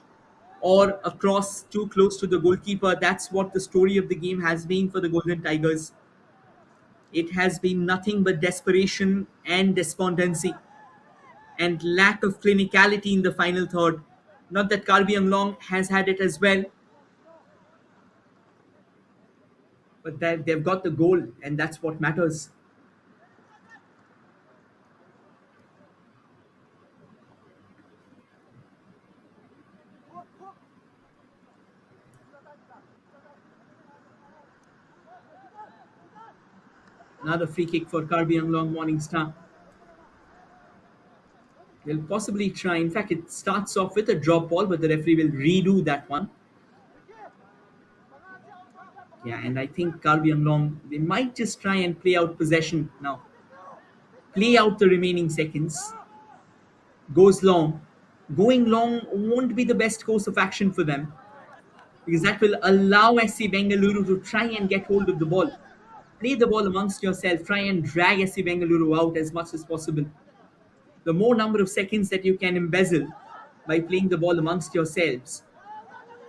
A: or a cross too close to the goalkeeper. That's what the story of the game has been for the Golden Tigers. It has been nothing but desperation and despondency and lack of clinicality in the final third. Not that Karbi Anglong has had it as well, but that they've got the goal, and that's what matters. Another free kick for Karbi Anglong Morningstar. They'll possibly try. In fact, it starts off with a drop ball, but the referee will redo that one. Yeah, and I think Karbi Anglong, they might just try and play out possession now. Play out the remaining seconds. Goes long. Going long won't be the best course of action for them because that will allow SC Bengaluru to try and get hold of the ball. Play the ball amongst yourself. Try and drag SC Bengaluru out as much as possible. The more number of seconds that you can embezzle by playing the ball amongst yourselves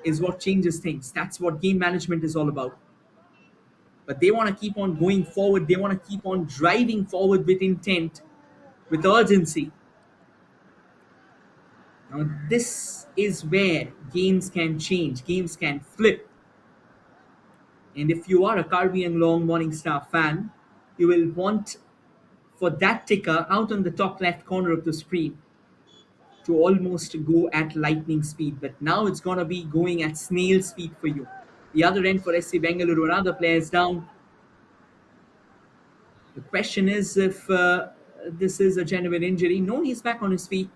A: is what changes things. That's what game management is all about. But they want to keep on going forward. They want to keep on driving forward with intent, with urgency. Now, this is where games can change, games can flip. And if you are a Karbi Anglong Morningstar fan, you will want for that ticker out on the top left corner of the screen. to almost go at lightning speed, but now it's going to be going at snail speed for you. The other end for SC Bengaluru, another player is down. The question is if this is a genuine injury. No, he's back on his feet.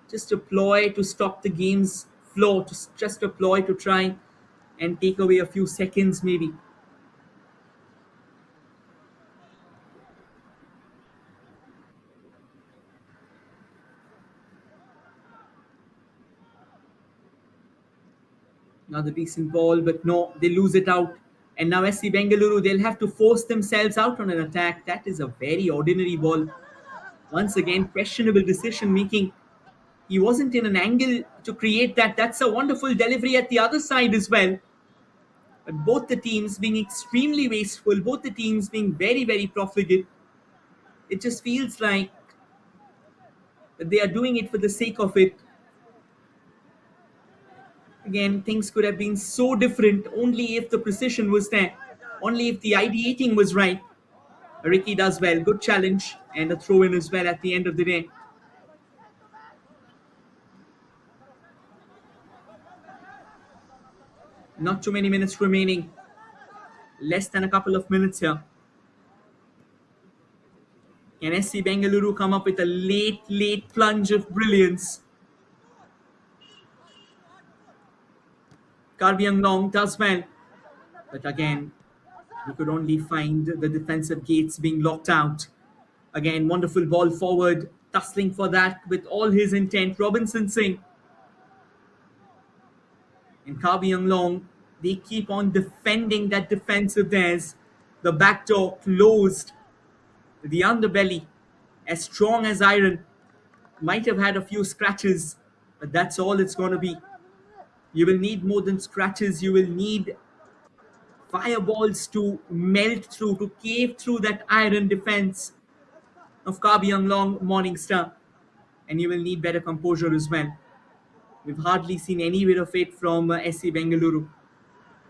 A: Just a ploy to stop the game's flow, just a ploy to try and take away a few seconds, maybe. Another decent ball, but no, they lose it out. And now SC Bengaluru, they'll have to force themselves out on an attack. That is a very ordinary ball. Once again, questionable decision making. He wasn't in an angle to create that. That's a wonderful delivery at the other side as well. But both the teams being extremely wasteful, both the teams being very, very profligate. It just feels like they are doing it for the sake of it. Again, things could have been so different only if the precision was there, only if the ideating was right. Ricky does well, good challenge, and a throw in as well at the end of the day. Not too many minutes remaining, less than a couple of minutes here. Can SC Bengaluru come up with a late plunge of brilliance? Karbi Anglong does well, but again, we could only find the defensive gates being locked out. Again, wonderful ball forward, tussling for that with all his intent. Robinson Singh and Karbi Anglong, they keep on defending that defense of theirs. The back door closed. The underbelly, as strong as iron, might have had a few scratches, but that's all it's going to be. You will need more than scratches. You will need fireballs to melt through, to cave through that iron defense of Karbi Anglong Morningstar. And you will need better composure as well. We've hardly seen any bit of it from SC Bengaluru.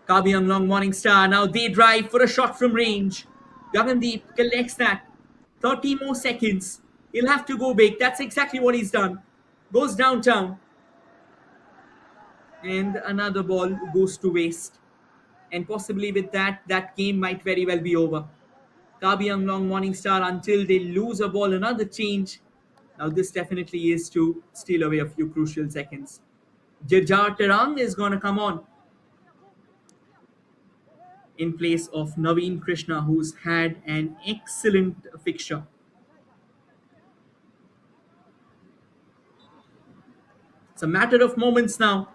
A: Karbi Anglong Morningstar, now they drive for a shot from range. Gagandeep collects that. 30 more seconds. He'll have to go big. That's exactly what he's done. Goes downtown. And another ball goes to waste. And possibly with that, that game might very well be over. Karbi Anglong Morningstar, until they lose a ball, another change. Now this definitely is to steal away a few crucial seconds. Jirjar Terang is going to come on in place of Naveen Krishna, who's had an excellent fixture. It's a matter of moments now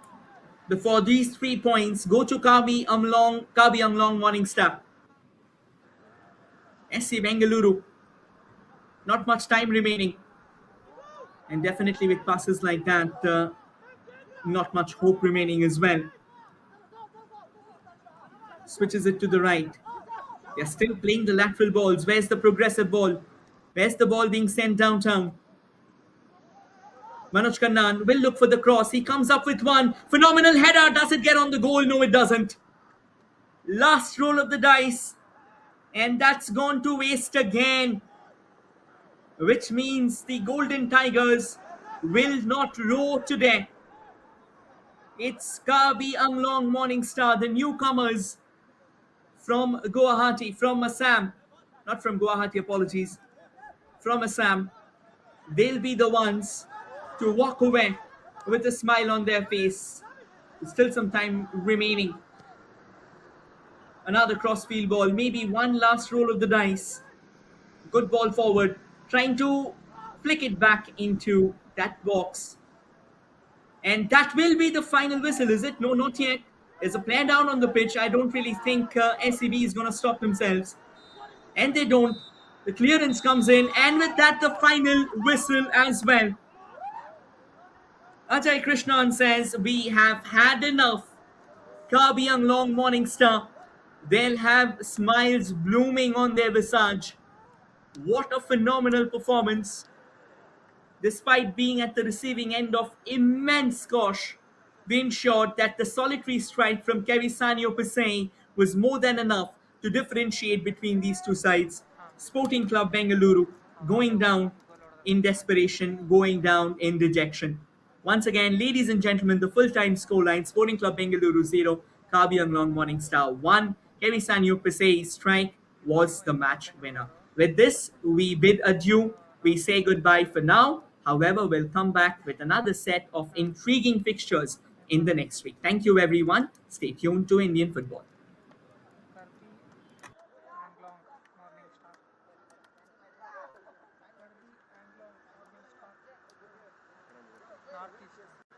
A: before these 3 points go to Karbi Anglong Morningstar. SC Bengaluru, not much time remaining. And definitely with passes like that, not much hope remaining as well. Switches it to the right. They're still playing the lateral balls. Where's the progressive ball? Where's the ball being sent downtown? Manoj Kannan will look for the cross. He comes up with one. Phenomenal header. Does it get on the goal? No, it doesn't. Last roll of the dice. And that's gone to waste again. Which means the Golden Tigers will not row today. It's Karbi Anglong Morningstar, the newcomers from Guwahati, from Assam. Not from Guwahati, apologies. From Assam. They'll be the ones to walk away with a smile on their face. There's still some time remaining. Another crossfield ball, maybe one last roll of the dice. Good ball forward, trying to flick it back into that box. And that will be the final whistle, is it? No, not yet. There's a player down on the pitch. I don't really think SCB is going to stop themselves. And they don't. The clearance comes in, and with that, the final whistle as well. Ajay Krishnan says, we have had enough. Karbi Anglong Morningstar, they'll have smiles blooming on their visage. What a phenomenal performance. Despite being at the receiving end of immense squash, they ensured that the solitary strike from Kevisanio Pisay was more than enough to differentiate between these two sides. Sporting Club Bengaluru going down in desperation, going down in dejection. Once again, ladies and gentlemen, the full-time scoreline: Sporting Club Bengaluru 0, Karbi Anglong Morning Star 1. Kevisan Yupase strike was the match winner. With this, we bid adieu. We say goodbye for now. However, we'll come back with another set of intriguing fixtures in the next week. Thank you, everyone. Stay tuned to Indian football.
D: Karbi, Anglong, Morning Star. Karbi, Anglong, Morning Star. Northeast.